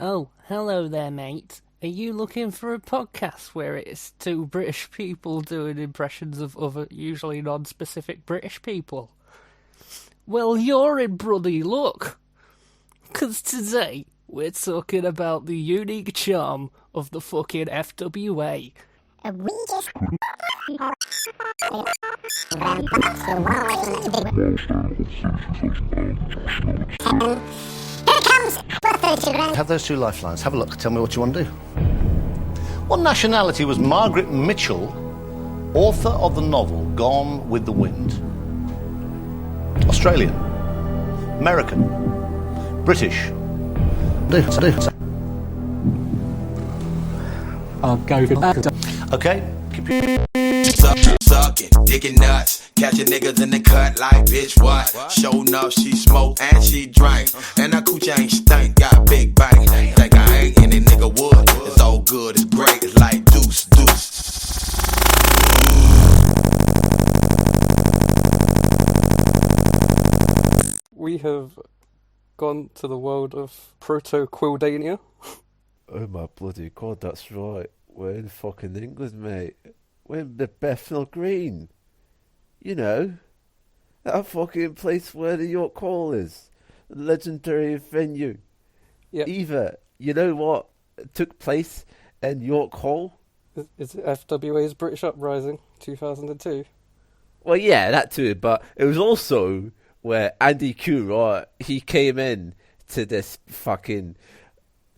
Oh, hello there, mate. Are you looking for a podcast where it's two British people doing impressions of other, usually non-specific British people? Well, you're in bloody luck. 'Cause today we're talking about the unique charm of the fucking FWA. We just Have those two lifelines. Have a look. Tell me what you want to do. What nationality was Margaret Mitchell, author of the novel Gone with the Wind? Australian, American, British. I'll go for that. Okay. Sucking, digging nuts, catching niggas in the cut like bitch what? Show enough, she smoke and she drink, and her coochie ain't stink, got big bang. Think I ain't any nigga would. It's all good, it's great, it's like deuce. We have gone to the world of Proto-Quildania. Oh my bloody god, that's right. We're in fucking England, mate. We're in the Bethnal Green. You know, that fucking place where the York Hall is. The legendary venue. Yeah. Eva, you know what took place in York Hall? Is it FWA's British Uprising 2002? Well, yeah, that too, but it was also where Andy Q, right, he came in to this fucking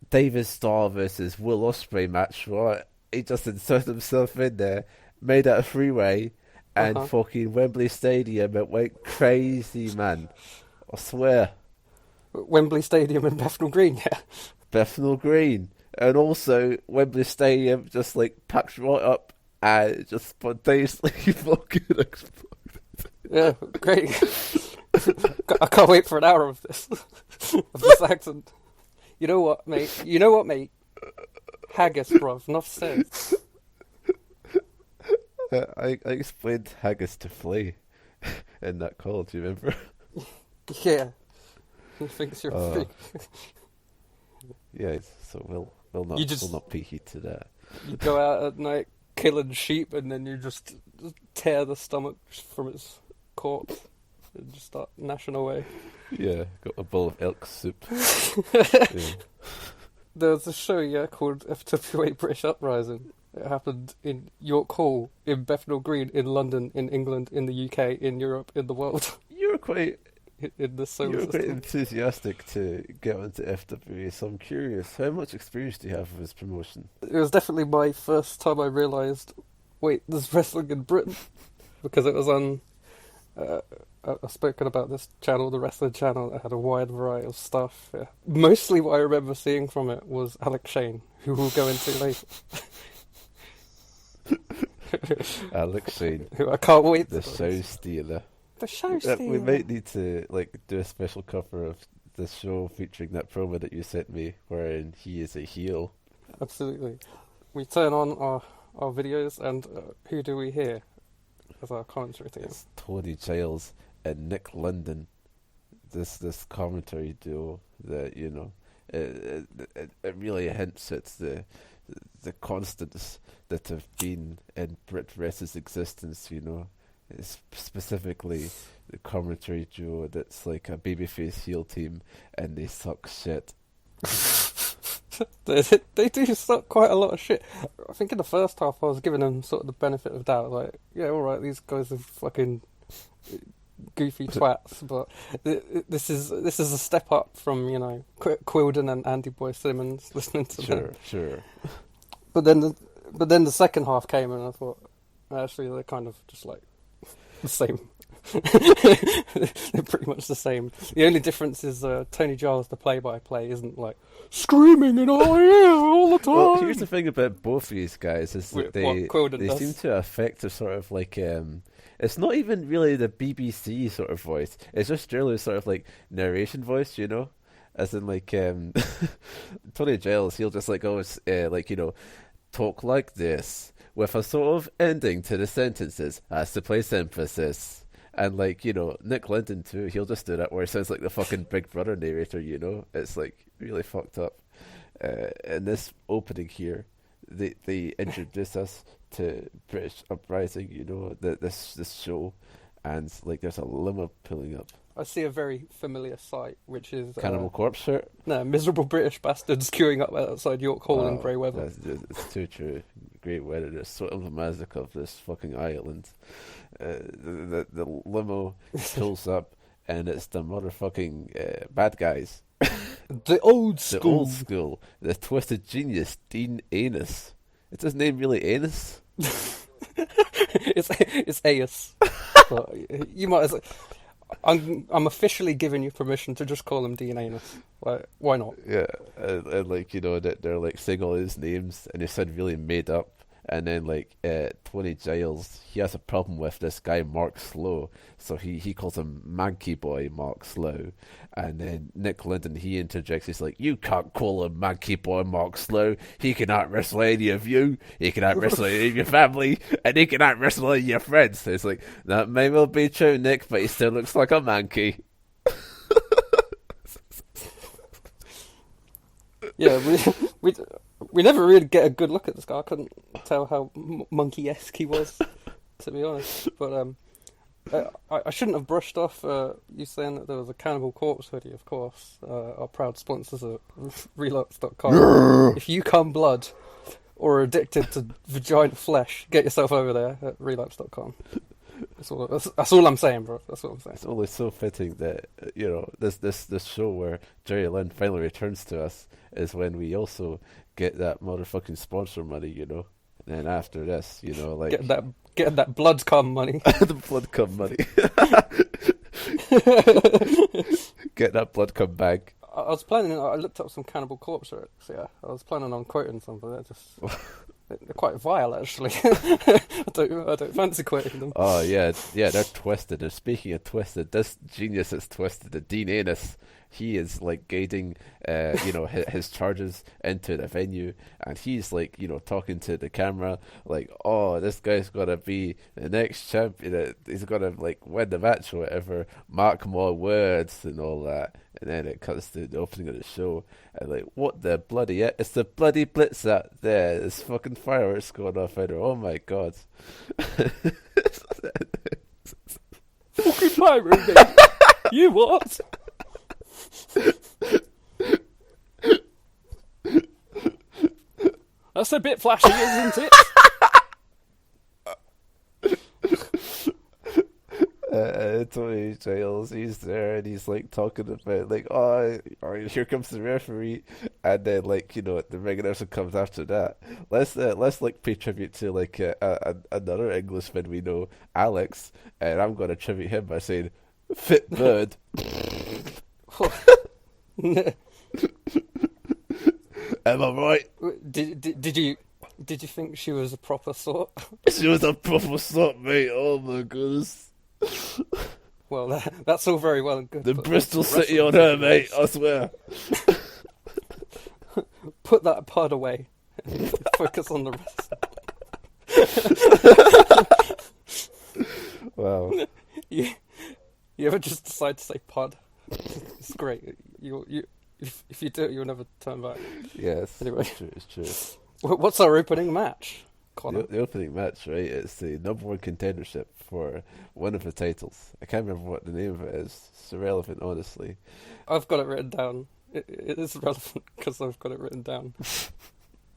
David Starr versus Will Ospreay match, right? He just inserted himself in there, made it a three-way, and fucking Wembley Stadium, it went crazy, man. I swear. Wembley Stadium and Bethnal Green, yeah. Bethnal Green. And also, Wembley Stadium just, like, packed right up, and it just spontaneously fucking exploded. Yeah, great. I can't wait for an hour of this. Of this accent. You know what, mate? Haggis, bruv. Enough said. I explained haggis to Flea in that call, do you remember? Yeah. He thinks you're a freak. Yeah, so we'll not peek to that. You go out at night killing sheep and then you just tear the stomach from its corpse and just start gnashing away. Yeah, got a bowl of elk soup. Yeah. There was a show, called FWA British Uprising. It happened in York Hall, in Bethnal Green, in London, in England, in the UK, in Europe, in the world. You were quite in the solar system. quite enthusiastic to get onto FWA, so I'm curious, how much experience do you have of his promotion? It was definitely my first time I realised, wait, there's wrestling in Britain. Because it was on... I've spoken about this channel, the Wrestling Channel. It had a wide variety of stuff. Yeah. Mostly what I remember seeing from it was Alex Shane, who we'll go into later. Alex Shane. Who I can't wait the show stealer. The show stealer. We might need to do a special cover of the show featuring that promo that you sent me, wherein he is a heel. Absolutely. We turn on our videos, and who do we hear as our commentary team? It's Tony Giles and Nick London. This commentary duo that, you know, it really hints at the constants that have been in Brit Wrestling's existence, you know. It's specifically the commentary duo that's like a babyface heel team and they suck shit. They do suck quite a lot of shit. I think in the first half I was giving them sort of the benefit of doubt, like, yeah, alright, these guys are fucking goofy twats, but this is a step up from, you know, Quilden and Andy Boy Simmons listening to them. Sure. But then the second half came and I thought, actually they're kind of just like the same. They're pretty much the same. The only difference is Tony Giles, the play-by-play, isn't like screaming in our ear all the time. Well, here's the thing about both these guys is that they seem to affect a sort of like it's not even really the BBC sort of voice. It's just generally sort of like narration voice, you know, as in like Tony Giles, he'll just like always like, you know, talk like this with a sort of ending to the sentences as to place emphasis. And like, you know, Nick London too, he'll just do that where it sounds like the fucking Big Brother narrator, you know? It's like really fucked up. in this opening here, they introduce us to British Uprising, you know, this show, and like there's a limo pulling up. I see a very familiar sight, which is Cannibal Corpse shirt. No, miserable British bastards queuing up outside York Hall in grey weather. It's too true. Great weather. It's so emblematic of this fucking island. The limo pulls up, and it's the motherfucking bad guys. The old school. The twisted genius, Dean Anus. Is his name really Anus? It's Aeus. But you might as well... I'm officially giving you permission to just call him Dean Anus. Like, why not? Yeah, and like, you know, they're like saying all his names, and they sound really made up. And then like Tony Giles, he has a problem with this guy Mark Slow, so he calls him Manky Boy Mark Slow. And then Nick Linden, he interjects, he's like, you can't call him Manky Boy Mark Slow. He cannot wrestle any of you. He cannot wrestle any of your family, and he cannot wrestle any of your friends. So it's like, that may well be true, Nick, but he still looks like a monkey. Yeah, we never really get a good look at this guy. I couldn't tell how monkey-esque he was, to be honest. But I shouldn't have brushed off you saying that there was a Cannibal Corpse hoodie, of course. Our proud sponsors at Relux.com. If you come blood or are addicted to vagina flesh, get yourself over there at Relux.com. That's all I'm saying, bro. That's what I'm saying. It's only so fitting that, you know, this show where Jerry Lynn finally returns to us is when we also get that motherfucking sponsor money, you know. And then after this, you know, like get that blood cum money. The blood cum money. Get that blood cum bag. I looked up some Cannibal Corpse lyrics. Yeah, I was planning on quoting some, but they're quite vile, actually. I don't fancy quoting them. Oh yeah, they're twisted. And speaking of twisted, this genius is twisted. The Dean Anus, he is like guiding, you know, his charges into the venue, and he's like, you know, talking to the camera, like, oh, this guy's gonna be the next champion. He's gonna like win the match or whatever. Mark my words and all that. And then it cuts to the opening of the show, and like, what the bloody... It's the bloody blitz out there. There's fucking fireworks going off out there. Oh my god. Fucking pyro, baby. You what? That's a bit flashy, isn't it? Tony Giles, he's there, and he's like talking about like, oh, here comes the referee, and then like, you know, the ring announcer comes after that. Let's like pay tribute to like another Englishman we know, Alex, and I'm gonna tribute him by saying, "Fit bird." Am I right? Did you think she was a proper sort? She was a proper sort, mate. Oh my goodness. Well, that's all very well and good. The Bristol City on her, mate, I swear. Put that pod away. Focus on the rest. Wow. You ever just decide to say pod? It's great. If you do it, you'll never turn back. Yes. Anyway. It's true. What's our opening match, Connor? The opening match, right? It's the number one contendership for one of the titles. I can't remember what the name of it is. It's irrelevant, honestly. I've got it written down. It is relevant because I've got it written down.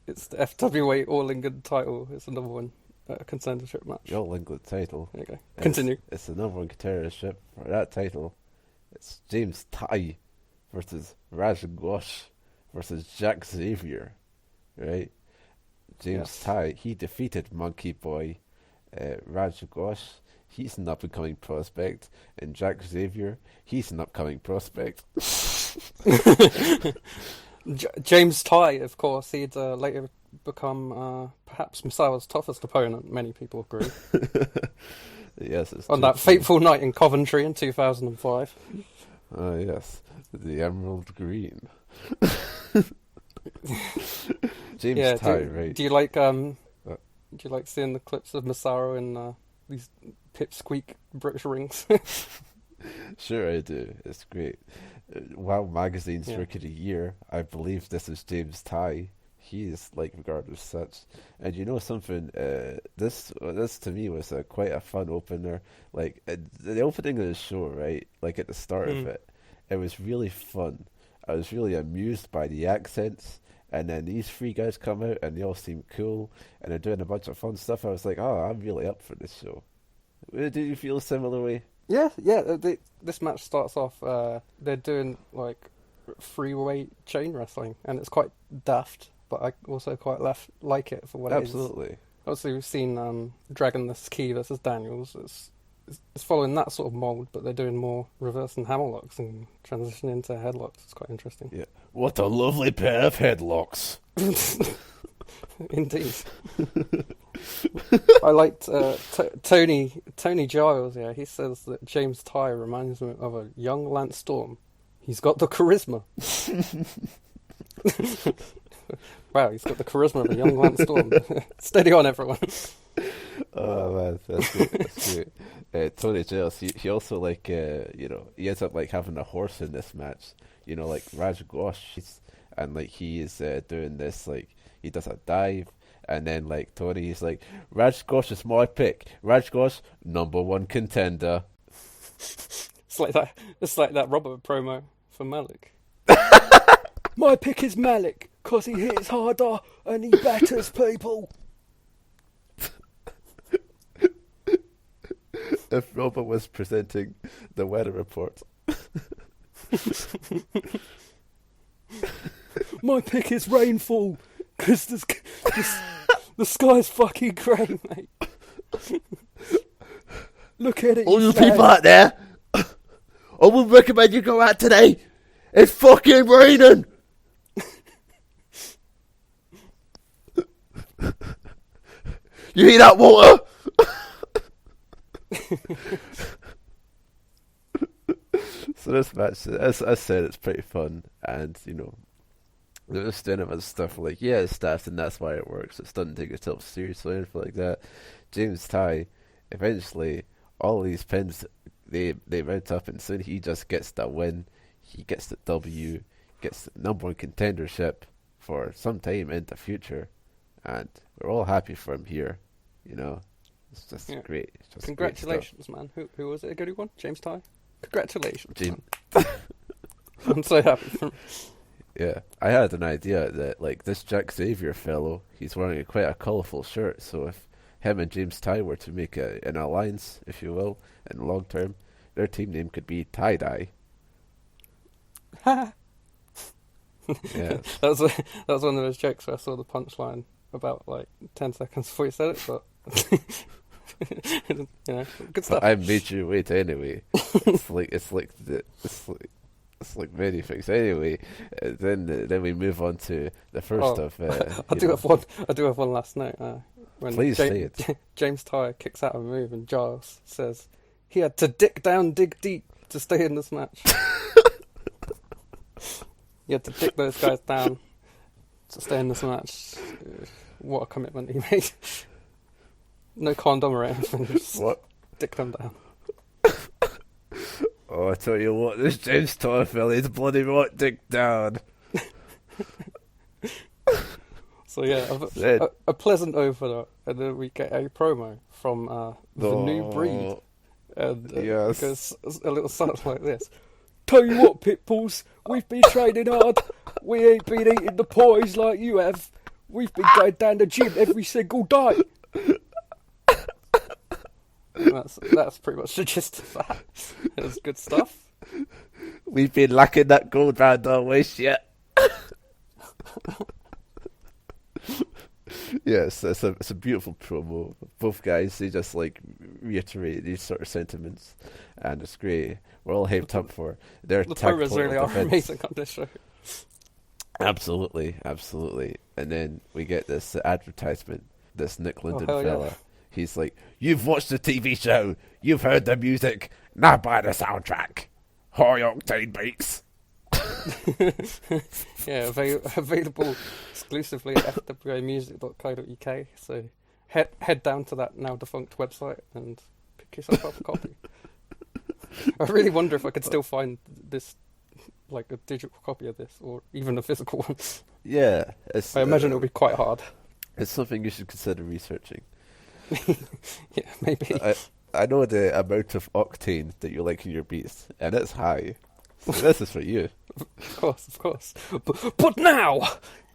It's the FWA All England title. It's the number one contendership match. The All England title. There you go. Continue. It's the number one contendership for that title. It's James Ty versus Raj Ghosh versus Jack Xavier, right? James Ty, he defeated Monkey Boy. Raj Ghosh, he's an up-and-coming prospect. And Jack Xavier, he's an upcoming prospect. James Ty, of course, he'd later become perhaps Misawa's toughest opponent, many people agree. Yes, it's on that fateful night in Coventry in 2005. Oh, yes. The Emerald Green. James Ty, right? Do you like seeing the clips of Masaru in these pipsqueak British rings? Sure I do. It's great. Wow Magazine's Rookie of the Year. I believe this is James Ty. He is like regarded as such. And you know something? This to me was quite a fun opener. Like the opening of the show, right? Like at the start of it, it was really fun. I was really amused by the accents. And then these three guys come out and they all seem cool and they're doing a bunch of fun stuff. I was like, oh, I'm really up for this show. Do you feel a similar way? Yeah. This match starts off, they're doing like freeway chain wrestling and it's quite daft, but I also quite like it for what it is. Absolutely. Obviously, we've seen Dragonless Key versus Daniels. It's following that sort of mould, but they're doing more reverse and hammerlocks and transitioning into headlocks. It's quite interesting. Yeah. What a lovely pair of headlocks. Indeed. I liked Tony Giles. Yeah, he says that James Ty reminds him of a young Lance Storm. He's got the charisma. Wow, he's got the charisma of a young Lance Storm. Steady on, everyone. Oh man, that's good. That's good. Tony Giles, he also like he ends up like having a horse in this match. You know, like Raj Ghosh, and like he is doing this, like he does a dive, and then like Tony is like, Raj Ghosh is my pick. Raj Ghosh, #1 contender. It's like that Robert promo for Malik. My pick is Malik, 'cause he hits harder and he batters people. If Robert was presenting the weather report. My pick is rainfall, 'cause the sky's fucking grey, mate. Look at it. All you people out there, I would recommend you go out today. It's fucking raining. You hear that water? So this match, as I said, it's pretty fun, and you know, they're just doing other stuff like, yeah, it's staffed and that's why it works. It doesn't take itself seriously or anything like that. James Ty, eventually, all these pins they mount up, and soon he just gets the win. He gets the W, gets the #1 contendership for some time in the future, and we're all happy for him here. You know, it's just great. It's just congratulations, man. Who was it? A good one? James Ty. Congratulations, James. I'm so happy for him. Yeah, I had an idea that like this Jack Xavier fellow, he's wearing quite a colourful shirt. So if him and James Ty were to make an alliance, if you will, in the long term, their team name could be Tie Dye. Yeah, Yeah, that was one of those jokes where I saw the punchline about like 10 seconds before you said it, but you know, good stuff. I made you wait anyway. It's like many things. Anyway, then we move on to the first of. I do have one last note. When Please say it. James Ty kicks out a move and Giles says he had to dig deep to stay in this match. He had to dig those guys down to stay in this match. What a commitment he made. No condom or anything. Just What? dick them down. Oh, I tell you what, this James Ty fella is bloody right dick down. So yeah, a pleasant opener, and then we get a promo from the new breed, and yes. it goes a little something like this: "Tell you what, pitbulls, we've been training hard. We ain't been eating the pies like you have. We've been going down the gym every single day." That's pretty much the gist of that. It was good stuff. We've been lacking that gold round our waist yet. Yes, it's a beautiful promo. Both guys, they just like reiterate these sort of sentiments, and it's great. We're all hyped up for their The tag promos really are amazing on this show. Absolutely. And then we get this advertisement. This Nick Linden fella. Yeah. He's like, "You've watched the TV show. You've heard the music. Now buy the soundtrack. High octane beats." Yeah, available exclusively at fwamusic.co.uk. So head down to that now defunct website and pick yourself up a copy. I really wonder if I could still find this like a digital copy of this, or even a physical one. Yeah, I imagine it'll be quite hard. It's something you should consider researching. Yeah, maybe. I know the amount of octane that you like in your beats, and it's high. So this is for you. Of course. But now!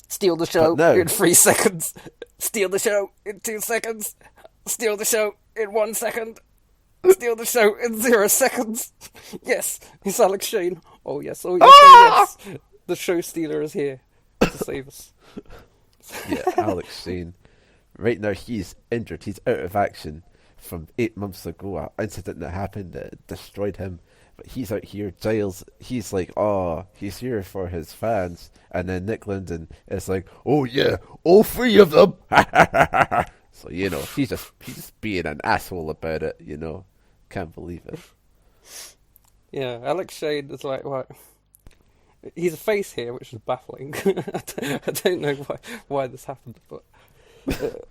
Steal the show in 3 seconds. Steal the show in 2 seconds. Steal the show in 1 second. Steal the show in 0 seconds. Yes, it's Alex Shane. Oh yes, yes. The show stealer is here to save us. Yeah, Alex Shane. Right now he's injured. He's out of action from 8 months ago. An incident that happened that destroyed him. But he's out here. Giles, he's like, he's here for his fans. And then Nick Linden is like, oh yeah, all 3 of them. So, he's just being an asshole about it, Can't believe it. Yeah, Alex Shane is like, what? He's a face here, which is baffling. I don't know why this happened, but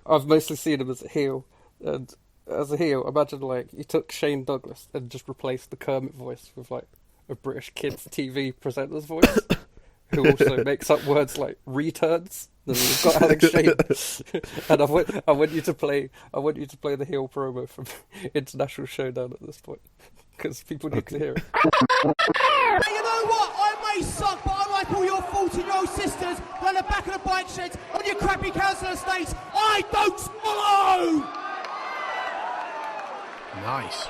I've mostly seen him as a heel. And as a heel, imagine you took Shane Douglas and just replaced the Kermit voice with a British kids TV presenter's voice, who also makes up words like returns. Then we've got Alex Shane, and I want you to play the heel promo from International Showdown at this point, because people need to hear it. Hey, you know what? I may suck, but unlike all your 14-year-old sisters on the back of the bike sheds on your crappy council estates, I don't swallow! Nice.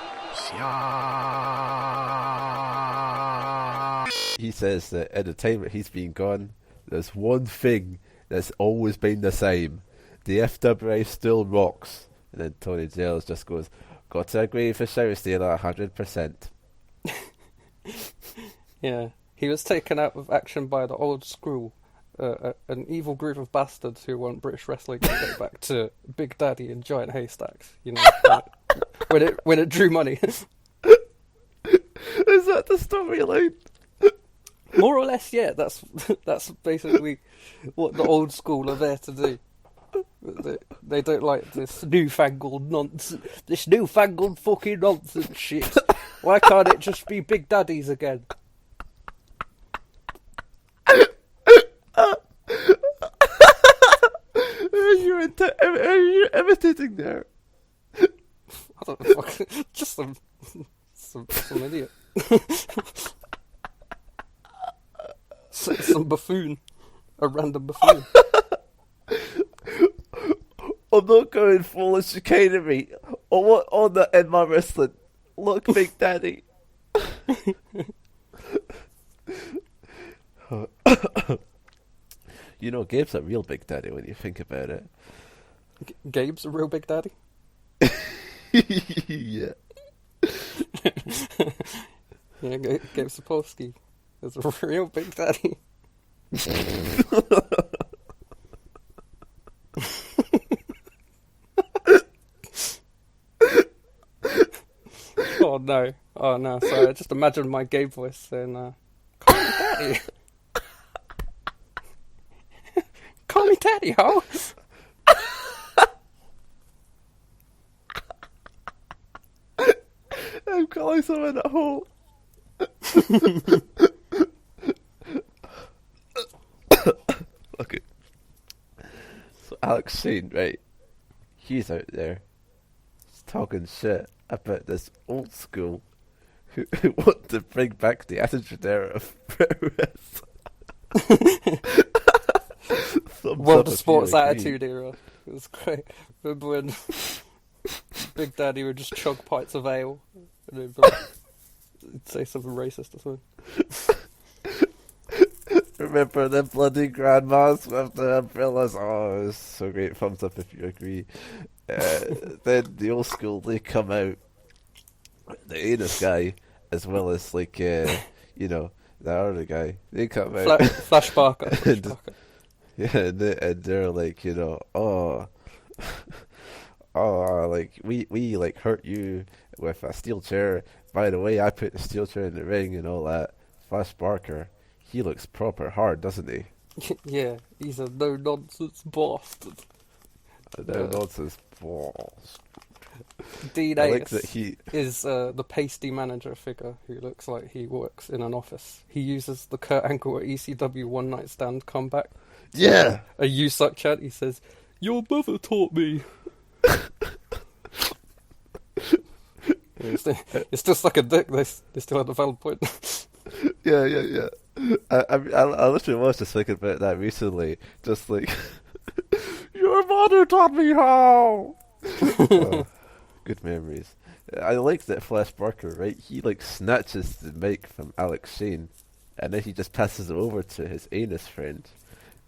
He says that at the time that he's been gone, there's one thing that's always been the same. The FWA still rocks. And then Tony Giles just goes, got to agree for Show Stealer 100%. Yeah. He was taken out of action by the old school, an evil group of bastards who want British wrestling to go back to Big Daddy and Giant Haystacks. When it drew money. Is that the storyline? More or less, yeah. That's basically what the old school are there to do. They don't like this newfangled nonsense, this newfangled fucking nonsense shit. Why can't it just be Big Daddies again? Are you imitating there? I don't know, just some idiot. Some buffoon. A random buffoon. I'm not going full of chicanery. Or what on the in my wrestling. Look, Big Daddy. Gabe's a real Big Daddy when you think about it. Gabe's a real Big Daddy? Yeah. Yeah, Gabe Sapolsky is a real Big Daddy. Oh no, sorry, I just imagined my Gabe voice saying, call me Daddy. Call me Daddy, ho! I'm calling someone a hoe. Okay. So Alex Shane, right? He's out there. He's talking shit about this old school who want to bring back the attitude era of pro wrestling. World of Sports Attitude Era. It was great. Remember when Big Daddy would just chug pints of ale and he'd say something racist or something. Remember the bloody grandmas with the umbrellas? Oh, it was so great. Thumbs up if you agree. Then the old school, they come out, the anus guy, as well as the other guy. They come out. Flash Barker. Yeah, and they're like, we hurt you with a steel chair. By the way, I put the steel chair in the ring and all that. Flash Barker, he looks proper hard, doesn't he? Yeah, he's a no-nonsense bastard. A no-nonsense boss. Dean I Ace like that he is the pasty manager figure who looks like he works in an office. He uses the Kurt Angle at ECW One Night Stand comeback. Yeah. A "You suck" chant. He says, "Your mother taught me." It's just like a dick. They still had a valid point. Yeah. I literally was just thinking about that recently. Just like, your mother taught me how. Oh, good memories. I like that Flash Barker, right? He like snatches the mic from Alex Shane, and then he just passes it over to his anus friend.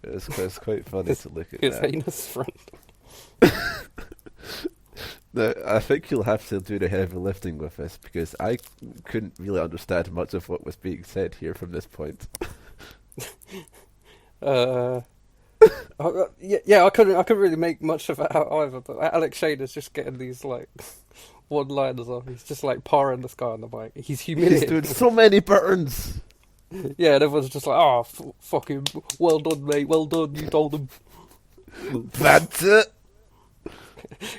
It's quite funny to look at his that. anus friend. Now, I think you'll have to do the heavy lifting with this, because I couldn't really understand much of what was being said here from this point. Yeah, I couldn't really make much of it out either. But Alex Shane is just getting these like one-liners off. He's just like parring this guy on the mic. He's humiliated. He's doing so many burns. Yeah, and everyone's just like, "Oh, fucking well done, mate. Well done. You told him." That's it.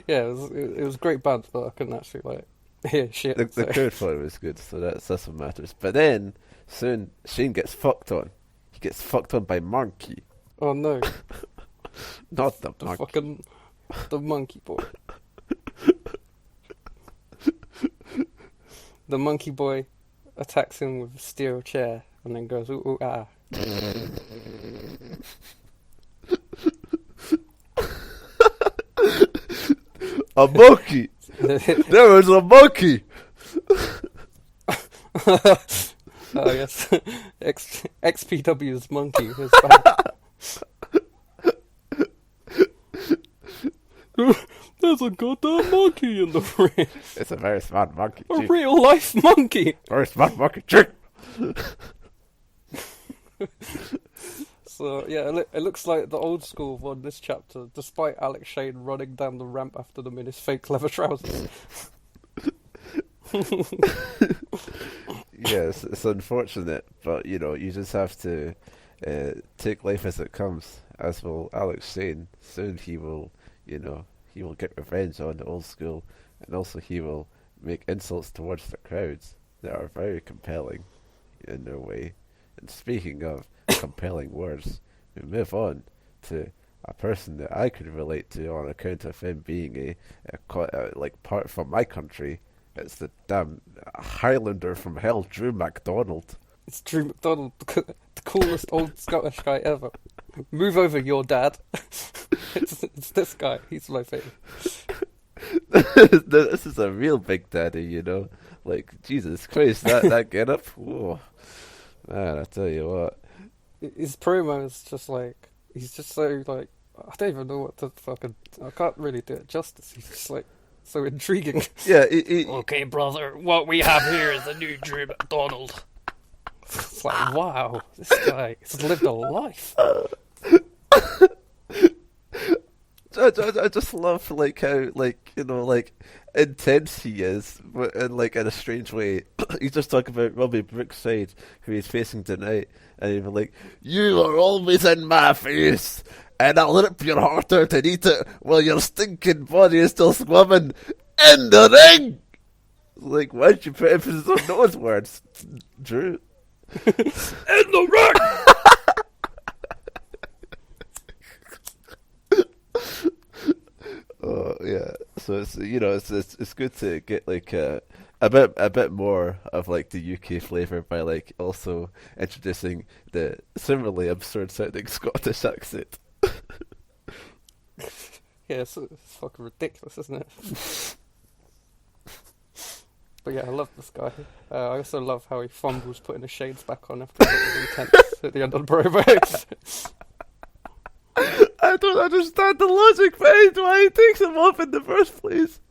Yeah, it was great banter, but I couldn't actually like hear shit. The crowd thought it was good, so that's what matters. But then soon Shane gets fucked on. He gets fucked on by Monkey. Oh no! Not the monkey. Fucking the monkey boy. The monkey boy attacks him with a steel chair and then goes ooh ah. A monkey. There was a monkey. Oh yes, XPW's monkey is back. There's a goddamn monkey in the ring. It's a very smart monkey. A real life monkey. Very smart monkey. Chick. So yeah, it looks like the old school won this chapter, despite Alex Shane running down the ramp after them in his fake leather trousers. Yes, it's unfortunate, but you know, you just have to take life as it comes. As will Alex Shane. Soon he will, you know, he will get revenge on the old school, and also he will make insults towards the crowds that are very compelling in their way. And speaking of compelling words, we move on to a person that I could relate to on account of him being a like part from my country. It's the damn Highlander from hell, Drew MacDonald. It's Drew MacDonald, the coolest old Scottish guy ever. Move over, your dad. It's this guy. He's my favourite. This is a real big daddy, you know. Like, Jesus Christ, that get up. Whoa. Man, I tell you what. His promo is just like, he's just so like, I don't even know what to fucking, I can't really do it justice. He's just like, so intriguing. Yeah, okay, brother, what we have here is a new Drew MacDonald. It's like, wow, this guy has lived a life. I just love like how like you know like intense he is, but in like in a strange way. He's just talking about Robbie Brookside, who he's facing tonight, and he's like, "You are always in my face, and I'll rip your heart out and eat it while your stinking body is still swimming in the ring." Like, why'd you put emphasis on those words, Drew? In the ring. Oh yeah, so it's you know it's good to get like a bit more of like the UK flavour by like also introducing the similarly absurd sounding Scottish accent. Yeah, it's fucking ridiculous, isn't it? But yeah, I love this guy. I also love how he fumbles putting his shades back on after the intense at the end of the promo. I don't understand the logic behind why he takes him off in the first place.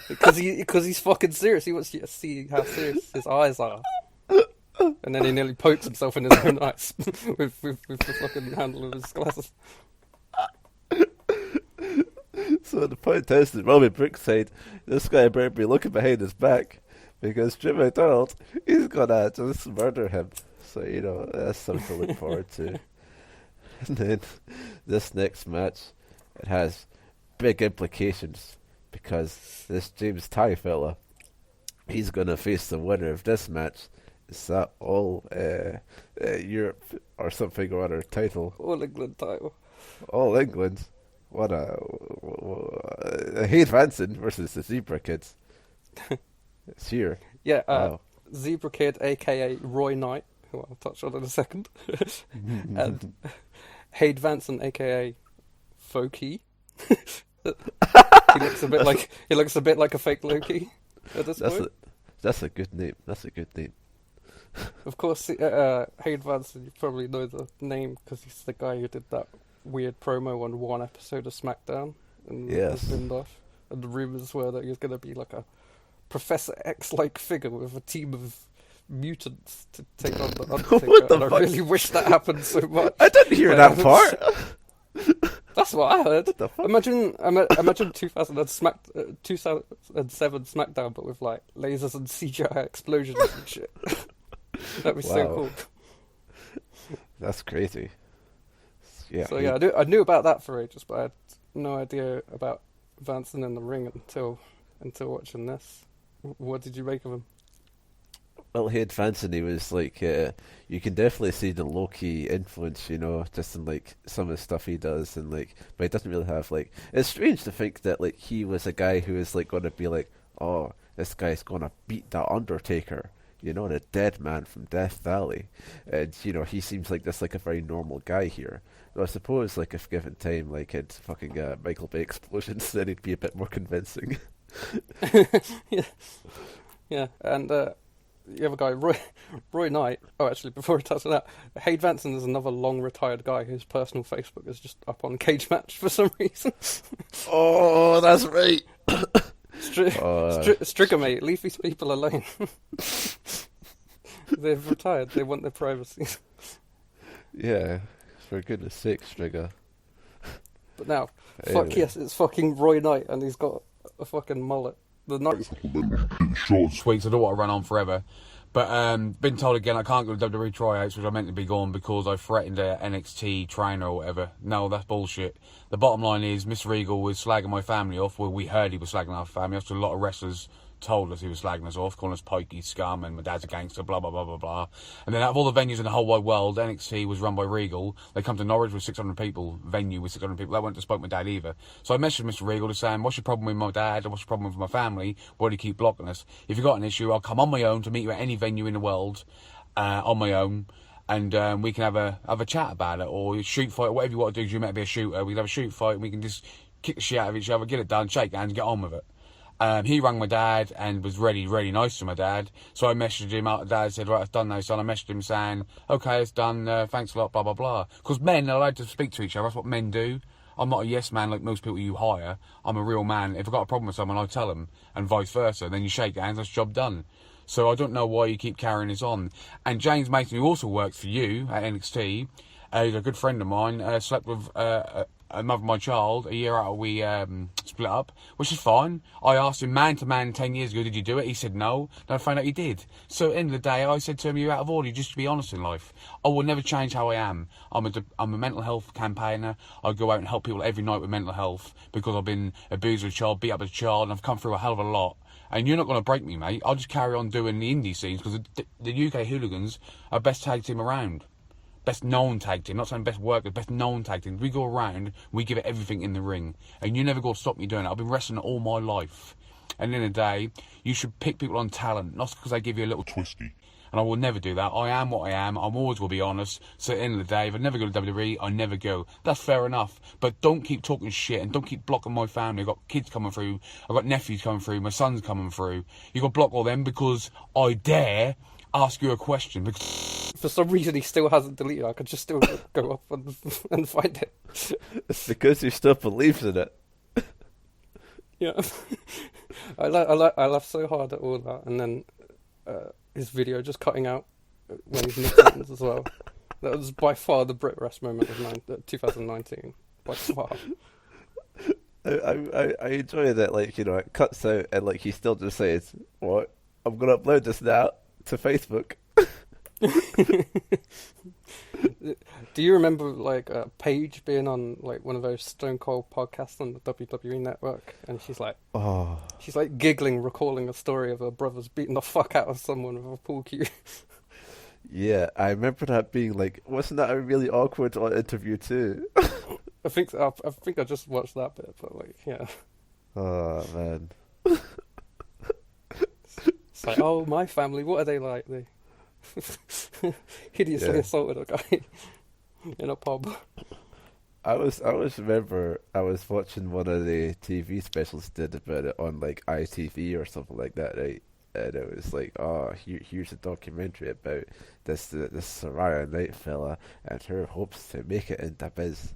Because he's fucking serious. He wants you to see how serious his eyes are. And then he nearly pokes himself in his own eyes with the fucking handle of his glasses. So the point is that Robbie Brookside, this guy better be looking behind his back, because Jim McDonald, he's gonna just murder him. So, you know, that's something to look forward to. And then this next match, it has big implications, because this James Ty fella, he's going to face the winner of this match. Is that all Europe or something or other title? All England title. All England? What a Hayden Vanson versus the Zebra Kids. It's here. Yeah, wow. Zebra Kid, aka Roy Knight, who I'll touch on in a second, and Hayden Vanson, aka Foki. He looks a bit like a fake Loki at this point. That's a good name. Of course, Hayden Vanson, you probably know the name because he's the guy who did that weird promo on one episode of SmackDown and was binned off. And the rumours were that he was going to be like a Professor X-like figure with a team of mutants to take on the Undertaker. What the fuck? I really wish that happened so much. I didn't hear that part. That's what I heard. What the fuck? Imagine 2007 SmackDown, but with like lasers and CGI explosions and shit. That'd be so cool. That's crazy. Yeah. So yeah, I knew about that for ages, but I had no idea about Vanson in the ring until watching this. What did you make of him? Well, Hayden Vanson, he was like, you can definitely see the low-key influence, just in like some of the stuff he does, and like, but he doesn't really have like. It's strange to think that like he was a guy who is like going to be like, oh, this guy's going to beat that Undertaker, the dead man from Death Valley, and he seems like this like a very normal guy here. Though I suppose like if given time, like he'd fucking Michael Bay explosions, then he'd be a bit more convincing. yeah, and the other guy, Roy Knight. Oh, actually, before I touch on that, Hayden Vanson is another long retired guy whose personal Facebook is just up on Cage Match for some reason. Oh, that's right. Strigger, mate, leave these people alone. They've retired. They want their privacy. Yeah, for goodness sake, Strigger. But now, fuck yes, it's fucking Roy Knight, and he's got a fucking mullet. The night short and sweet, so I don't want to run on forever. But been told again I can't go to WWE tryouts, which I meant to be gone because I threatened a NXT trainer or whatever. No, that's bullshit. The bottom line is Mr. Regal was slagging my family off. Well, we heard he was slagging our family off, so a lot of wrestlers told us he was slagging us off, calling us pikey, scum, and my dad's a gangster, blah, blah, blah, blah, blah. And then out of all the venues in the whole wide world, NXT was run by Regal. They come to Norwich with 600 people, venue with 600 people. That wouldn't have spoke to my dad either. So I messaged Mr. Regal to saying, what's your problem with my dad, and what's your problem with my family? Why do you keep blocking us? If you've got an issue, I'll come on my own to meet you at any venue in the world, on my own, and we can have a chat about it, or shoot fight, whatever you want to do, because you might be a shooter. We can have a shoot fight, and we can just kick the shit out of each other, get it done, shake hands, get on with it. He rang my dad and was really, really nice to my dad. So I messaged him out. Dad said, right, it's done now, son. I messaged him saying, okay, it's done. Thanks a lot, blah, blah, blah. Because men are allowed to speak to each other. That's what men do. I'm not a yes man like most people you hire. I'm a real man. If I've got a problem with someone, I tell them, and vice versa. Then you shake hands, that's job done. So I don't know why you keep carrying this on. And James Mason, who also works for you at NXT, he's a good friend of mine, slept with a mother of my child a year after we split up, which is fine. I asked him man to man 10 years ago, did you do it? He said no. Then I found out he did. So at the end of the day, I said to him, you're out of order, just to be honest in life. I will never change how I am. I'm a mental health campaigner. I go out and help people every night with mental health because I've been abused as a child, beat up as a child, and I've come through a hell of a lot. And you're not going to break me, mate. I'll just carry on doing the indie scenes because the UK Hooligans are best tag team around. Best known tag team, not saying best workers, best known tag team. We go around, we give it everything in the ring. And you never go to stop me doing it. I've been wrestling all my life. And at the end of the day, you should pick people on talent, not because they give you a little twisty. And I will never do that. I am what I am. I'm always will be honest. So at the end of the day, if I never go to WWE, I never go. That's fair enough. But don't keep talking shit and don't keep blocking my family. I've got kids coming through. I've got nephews coming through. My son's coming through. You've got to block all them because I dare ask you a question. Because for some reason he still hasn't deleted it. I could just still go up and find it. It's because he still believes in it. Yeah. I laughed so hard at all that, and then his video just cutting out when he's mid-sentence as well. That was by far the Brit Rest moment of 2019. By far. I enjoy that, like, it cuts out and like he still just says, "What? I'm gonna upload this now to Facebook." Do you remember like Paige being on like one of those Stone Cold podcasts on the WWE Network, and she's like giggling, recalling a story of her brothers beating the fuck out of someone with a pool cue. Yeah, I remember that being like, wasn't that a really awkward interview too? I think I just watched that bit, but like, yeah. Oh man. It's like, oh, my family, what are they like? They hideously assaulted a guy in a pub. I was remember I was watching one of the TV specials did about it on like ITV or something like that, right? And it was like, oh, here's a documentary about this Soraya Knight fella and her hopes to make it into biz.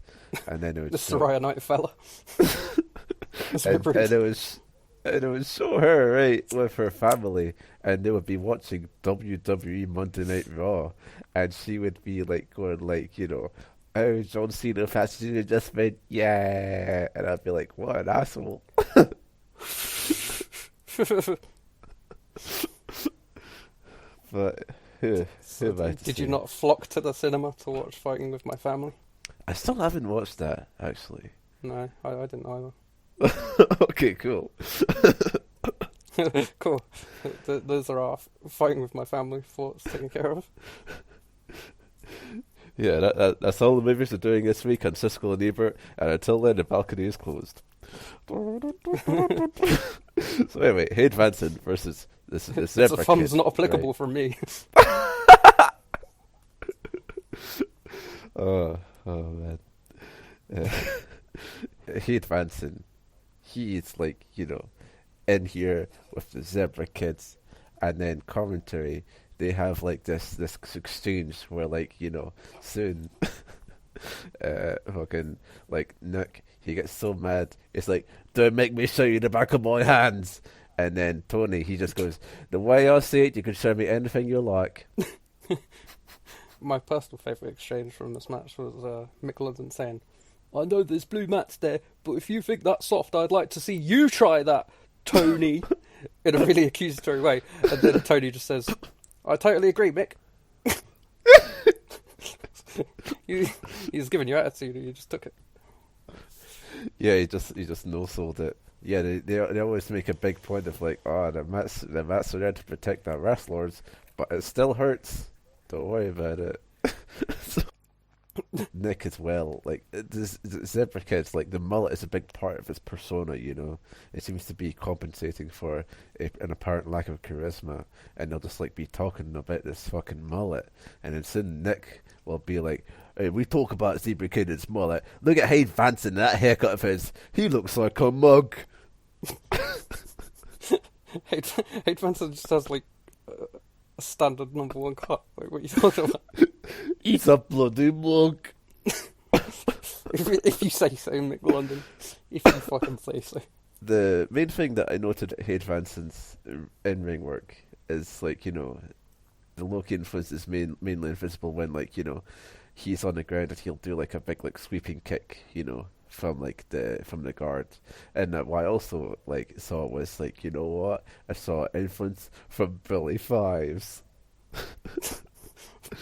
And then it was the Soraya Knight fella. and it would show her, right, with her family, and they would be watching WWE Monday Night Raw, and she would be like going like, you know, oh, John Cena Fast Jr. just went, yeah, and I'd be like, what an asshole. But who am I to Did say? you not flock to the cinema to watch Fighting With My Family? I still haven't watched that, actually. No, I didn't either. Okay, cool. Cool. Those are our Fighting With My Family thoughts taken care of. Yeah, that's all the movies are doing this week on Siskel and Ebert, and until then, the balcony is closed. So anyway, Hayden Vanson versus this Zebra The thumb's kid, not applicable right? for me. Oh man. Hayden Vanson, he's like, you know, in here with the Zebra kids, and then commentary, they have like this exchange where, like, you know, soon fucking like Nick, he gets so mad, it's like, don't make me show you the back of my hands. And then Tony, he just goes, the way I see it, you can show me anything you like. My personal favourite exchange from this match was Mick London saying, I know there's blue mats there, but if you think that's soft, I'd like to see you try that, Tony, in a really accusatory way. And then Tony just says, I totally agree, Mick. He's giving you attitude, and you just took it. Yeah, he just no-sold it. Yeah, they always make a big point of like, oh, the mats are there to protect the wrestlers, but it still hurts. Don't worry about it. So, Nick as well, like this Zebra Kid's, like the mullet is a big part of his persona, you know. It seems to be compensating for an apparent lack of charisma, and they'll just like be talking about this fucking mullet, and then soon Nick will be like, hey, we talk about Zebra Kid and his mullet. Look at Hayden Vanson, that haircut of his. He looks like a mug. Hayden Vanson just has like a standard number one cut. Like, what are you talking about? He's a bloody mug. if you say so, Mick London. If you fucking say so. The main thing that I noted at Hayden Vanson's in-ring work is, like, you know, the Loki influence is mainly invisible when, like, you know, he's on the ground and he'll do like a big like sweeping kick, you know, from the guard. And what I also like saw was, like, you know what? I saw influence from Billy Fives.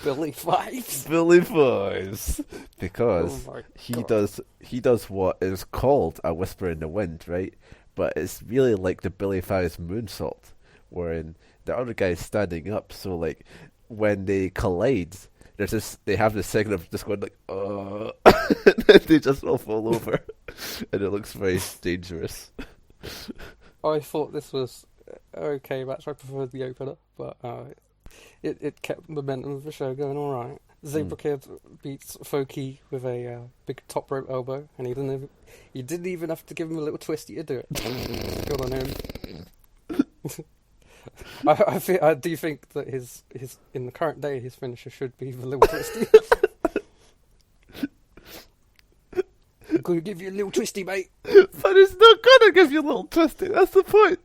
Billy Fives? Billy Fives. Because he does what is called a whisper in the wind, right? But it's really like the Billy Fives moonsault, wherein the other guy's standing up, so like when they collide, they have this segment of just going like, and then they just all fall over, and it looks very dangerous. I thought this was okay match. I preferred the opener, but it kept the momentum of the show going all right. Zebra Kid beats Foki with a big top rope elbow, and he didn't even have to give him a little twisty to do it. Good on him. I do think that his in the current day his finisher should be the little twisty. I'm gonna give you a little twisty, mate. But it's not gonna give you a little twisty. That's the point.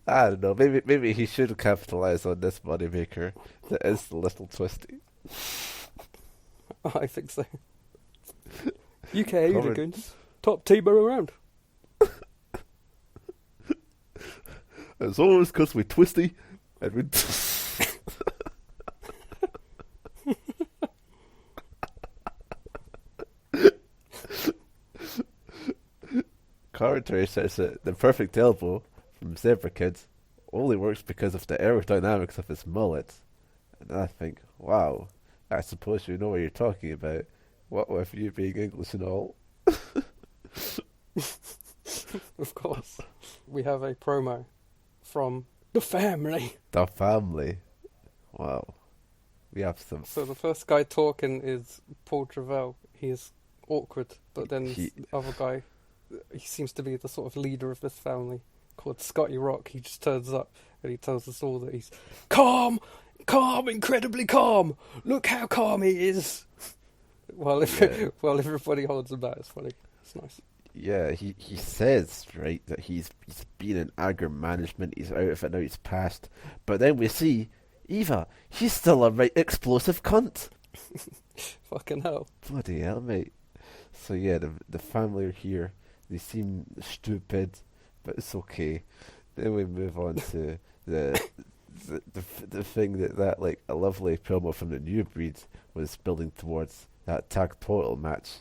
I don't know. Maybe he should capitalize on this moneymaker that is the little twisty. I think so. UK hooligans, top team around. It's always because we twisty and we. Commentary says that the perfect elbow from Zebra Kids only works because of the aerodynamics of his mullet. And I think, wow, I suppose you know what you're talking about. What with you being English and all? Of course. We have a promo from the family. The family. Wow. We have some... So the first guy talking is Paul Travell. He is awkward, but then the other guy, he seems to be the sort of leader of this family, called Scotty Rock. He just turns up and he tells us all that he's calm, incredibly calm. Look how calm he is. While everybody holds him back. It's funny. It's nice. Yeah, he says, right, that he's been in anger management, he's out of it now, he's passed. But then we see Eva, he's still a right explosive cunt. Fucking hell. Bloody hell, mate. So yeah, the family are here. They seem stupid, but it's okay. Then we move on to the thing that like a lovely promo from the New Breed was building towards, that tag title match.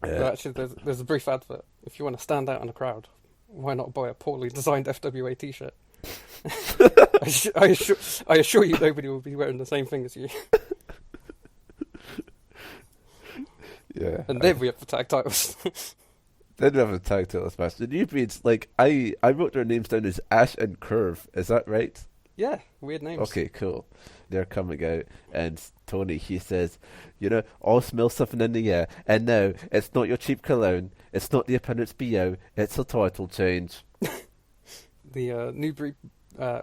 Actually, there's a brief advert. If you want to stand out in a crowd, why not buy a poorly designed FWA t-shirt? I assure you nobody will be wearing the same thing as you. Yeah. And then we have the tag titles. Then we have the tag titles match. The New Breeds, like, I wrote their names down as Ash and Curve. Is that right? Yeah, weird names. Okay, cool. They're coming out, and Tony, he says, you know, all smell something in the air, and no, it's not your cheap cologne, it's not the opponent's BO, it's a title change. The New Breed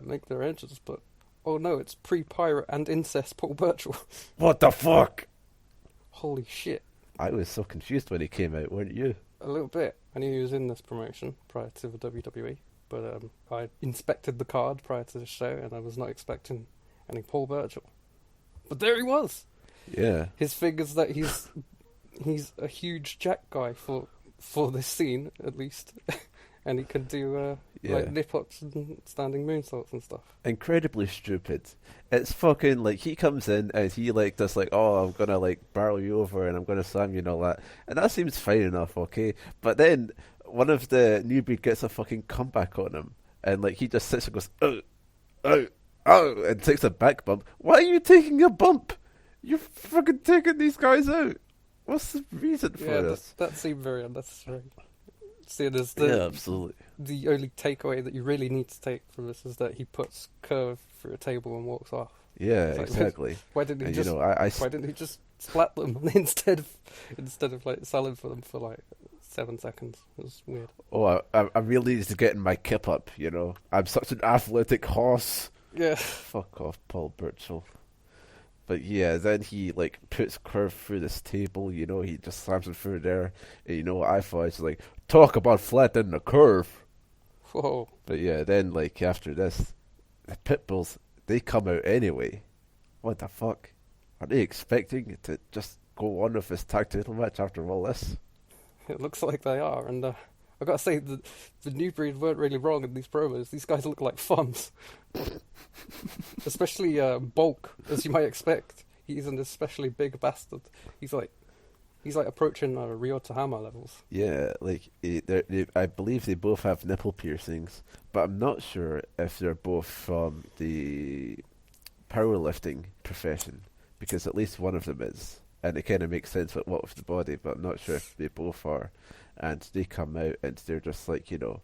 make their entrance, but oh no, it's pre-pirate and incest Paul Burchill. What the fuck? Holy shit. I was so confused when he came out, weren't you? A little bit. I knew he was in this promotion prior to the WWE, but I inspected the card prior to the show, and I was not expecting any Paul Burchill. But there he was. Yeah. His thing is that he's a huge jack guy for this scene, at least. And he can do like nip-ups and standing moonsaults and stuff. Incredibly stupid. It's fucking like he comes in and he like does like, oh, I'm gonna like barrel you over and I'm gonna slam you and all that. And that seems fine enough, okay? But then one of the New Breed gets a fucking comeback on him. And like he just sits and goes, oh, and takes a back bump. Why are you taking a bump? You're fucking taking these guys out. What's the reason for this? That seemed very unnecessary. Seeing as absolutely. The only takeaway that you really need to take from this is that he puts Curve through a table and walks off. Yeah, exactly. Why didn't he just splat them instead of like selling for them for like 7 seconds? It was weird. Oh, I really need to get in my kip up, you know. I'm such an athletic horse. Yeah. Fuck off, Paul Burchill. But yeah, then he like puts Curve through this table, you know, he just slams him through there. And you know what I thought? It's like, talk about flattening the curve. Whoa. But yeah, then like after this, the Pitbulls, they come out anyway. What the fuck? Are they expecting it to just go on with this tag title match after all this? It looks like they are, and I gotta say, the New Breed weren't really wrong in these promos. These guys look like thumbs. Especially Bulk, as you might expect. He's an especially big bastard. He's like approaching Ryo Tahama levels. Yeah, like I believe they both have nipple piercings, but I'm not sure if they're both from the powerlifting profession, because at least one of them is, and it kind of makes sense with what with the body, but I'm not sure if they both are. And they come out and they're just like, you know,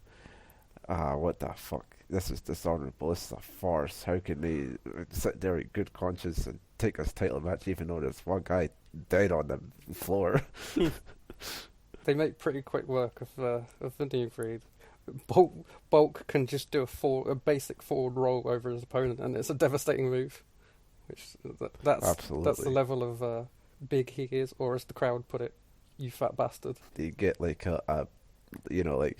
what the fuck? This is dishonorable. This is a farce. How can they sit there in good conscience and take this title match even though there's one guy dead on the floor? They make pretty quick work of the New Breed. Bulk can just do a basic forward roll over his opponent, and it's a devastating move. That's the level of big he is, or as the crowd put it, you fat bastard. They get like a you know, like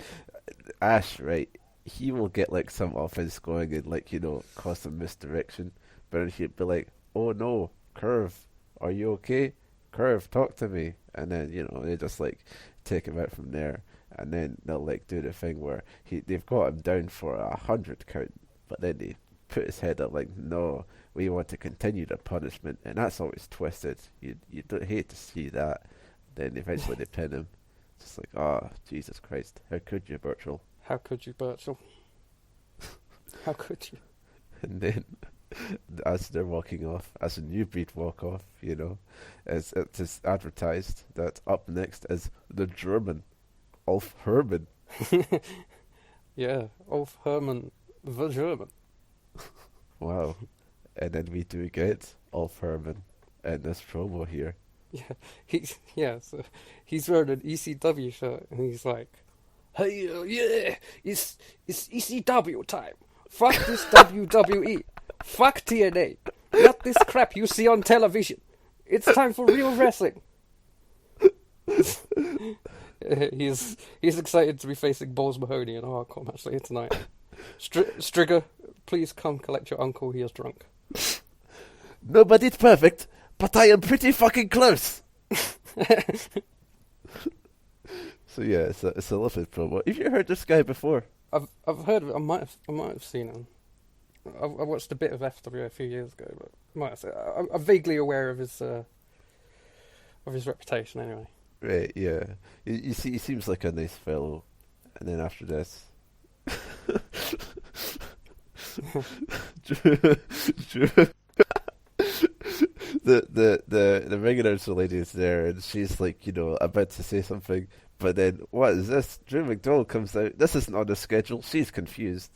Ash, right? He will get like some offense going and like, you know, cause some misdirection, but then he'd be like, oh no, Curve, are you okay? Curve, talk to me. And then, you know, they just like take him out from there. and then they'll like do the thing where they've got him down for 100 count, but then they put his head up like, no, we want to continue the punishment, and that's always twisted. You don't hate to see that. Then eventually they pin him. It's just like, oh, Jesus Christ, how could you, Birchall? How could you, Birchall? How could you? And then, as they're walking off, as a new breed walk off, as it is advertised that up next is the German, Ulf Herman. Yeah, Ulf Herman, the German. Wow. And then we do get Ulf Herman in this promo here. Yeah, so he's wearing an ECW shirt, and he's like, "Hey, yeah, it's ECW time. Fuck this WWE. Fuck TNA. Not this crap you see on television. It's time for real wrestling." He's excited to be facing Balls Mahoney in a hardcore match later tonight. Strigger, please come collect your uncle. He is drunk. Nobody's perfect, but I am pretty fucking close. So yeah, it's a lovely promo. Have you heard this guy before? I've heard of it. I might have seen him. I watched a bit of FWA a few years ago, but I'm vaguely aware of his reputation anyway. Right, yeah. You see, he seems like a nice fellow. And then after this, the ring announcer lady is there, and she's like, about to say something. But then, what is this? Drew McDowell comes out. This isn't on the schedule. She's confused.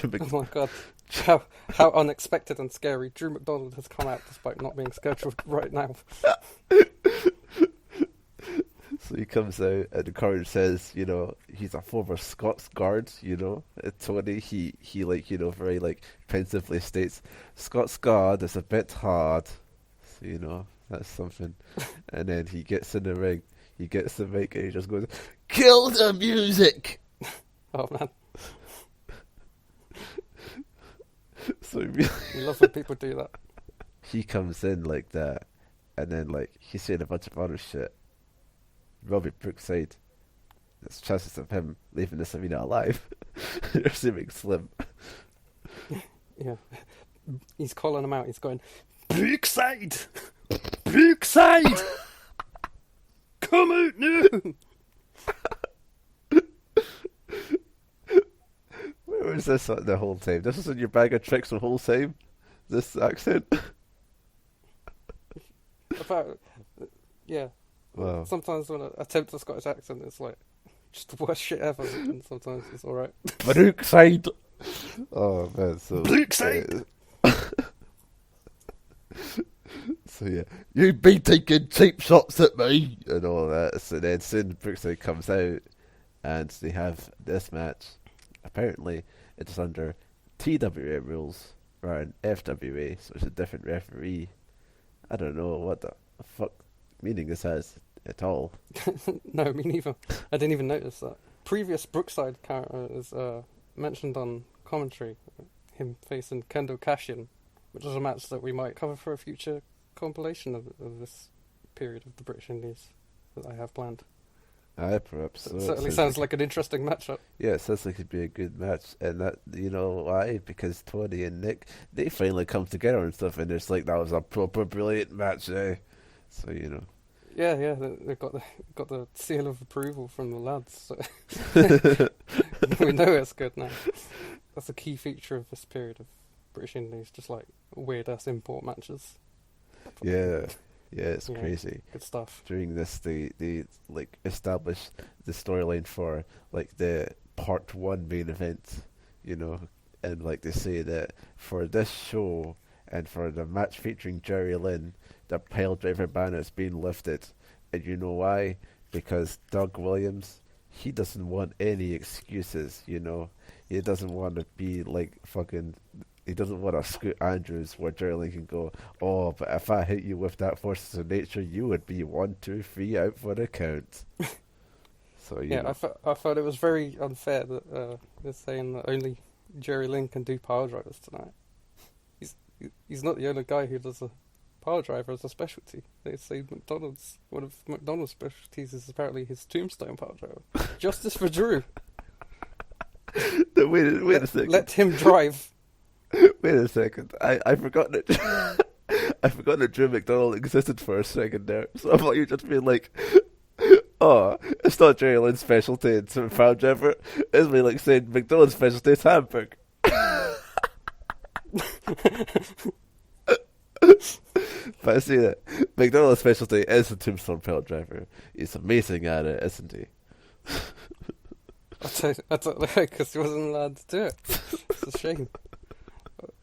Oh my god. How unexpected and scary. Drew McDonald has come out despite not being scheduled right now. So he comes out, and the card says, he's a former Scots guard, Tony, he very, pensively states, Scots guard is a bit hard. So, that's something. And then he gets in the ring, he gets the mic, and he just goes, kill the music! Oh, man. So really, we love when people do that. He comes in like that, and then, he's saying a bunch of other shit. Robbie Brookside, there's chances of him leaving this arena alive. They're seeming slim. Yeah. He's calling him out. He's going, Brookside! Brookside! Come out now! Where was this the whole time? This was in your bag of tricks the whole time? This accent? Yeah. Wow. Sometimes when I attempt a Scottish accent, it's just the worst shit ever, and sometimes it's alright. Brookside! Oh man, so... Brookside! So yeah, you've been taking cheap shots at me! And all that. So then soon Brookside comes out, and they have this match. Apparently, it's under TWA rules, rather than FWA, so it's a different referee. I don't know what the fuck meaning this has at all. No, me neither. I didn't even notice that. Previous Brookside character is mentioned on commentary, him facing Kendo Kashin, which is a match that we might cover for a future compilation of this period of the British Indies that I have planned. Perhaps. It certainly sounds like an interesting matchup. Yeah, it sounds like it'd be a good match, and that, why? Because Tony and Nick, they finally come together and stuff, and it's like, that was a proper brilliant match, eh? So, Yeah, they've got the seal of approval from the lads. So we know it's good now. That's a key feature of this period of British Indies, just weird ass import matches. Yeah, it's crazy. Good stuff. During this, they establish the storyline for the part 1 main event, and they say that for this show and for the match featuring Jerry Lynn, the pile driver ban has been lifted. And you know why? Because Doug Williams, he doesn't want any excuses, He doesn't want to be he doesn't want to Scoot Andrews where Jerry Lynn can go, oh, but if I hit you with that forces of nature, you would be 1, 2, 3 out for the count. So, I thought it was very unfair that they're saying that only Jerry Lynn can do power drivers tonight. He's not the only guy who does a power driver as a specialty. They say one of McDonald's specialties is apparently his tombstone power driver. Justice for Drew. Wait a second. Let him drive. Wait a second. I forgot that. I forgot that Drew McDonald existed for a second there. So I thought you just being like, oh, it's not Jerry Lynn's specialty, it's a power driver. It's me like saying McDonald's specialty is hamburger. But I see that McDonald's specialty is the tombstone power driver. He's amazing at it, isn't he? I don't know, because he wasn't allowed to do it. It's a shame.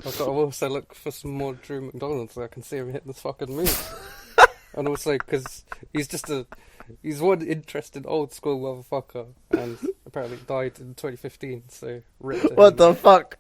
I've got to also look for some more Drew McDonald so I can see him hit this fucking move. And also because he's one interesting old school motherfucker, and apparently died in 2015. So what the fuck?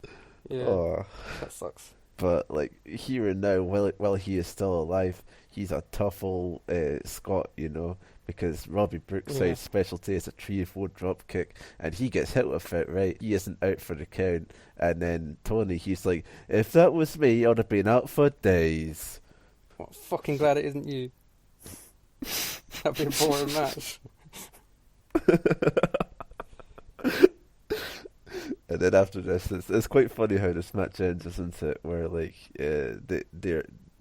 Yeah, oh. That sucks. But like here and now, while he is still alive, he's a tough old Scot, you know. Because Robbie Brookside's specialty is a 3-4 drop kick, and he gets hit with it, right? He isn't out for the count. And then Tony, he's like, if that was me, I'd have been out for days. Well, fucking glad it isn't you. That'd be a boring match. And then after this, it's quite funny how this match ends, isn't it? Where like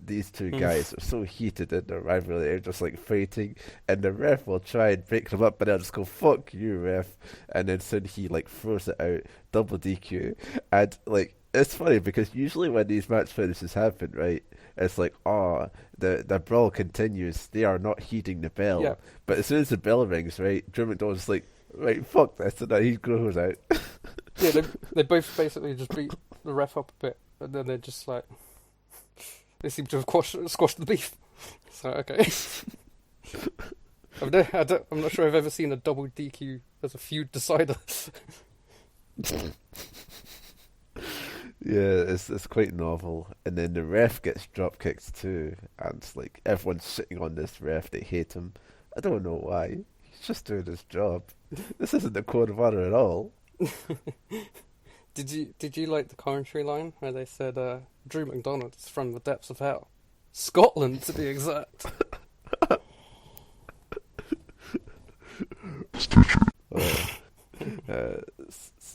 these two guys are so heated in their rivalry, they're just like fighting, and the ref will try and break them up, but they'll just go, fuck you, ref. And then soon he like throws it out, double DQ. And like, it's funny because usually when these match finishes happen, right, it's like, oh, the brawl continues, they are not heeding the bell. Yeah. But as soon as the bell rings, right, Drew McDonald's like, right, fuck this, and then he goes out. Yeah, they both basically just beat the ref up a bit, and then they're just like, they seem to have squashed the beef. So, okay. I'm not sure I've ever seen a double DQ as a feud decider. Yeah, it's quite novel. And then the ref gets drop kicked too, and like everyone's sitting on this ref, they hate him. I don't know why. He's just doing his job. This isn't the code of honor at all. Did you like the commentary line where they said Drew McDonald is from the depths of hell, Scotland to be exact?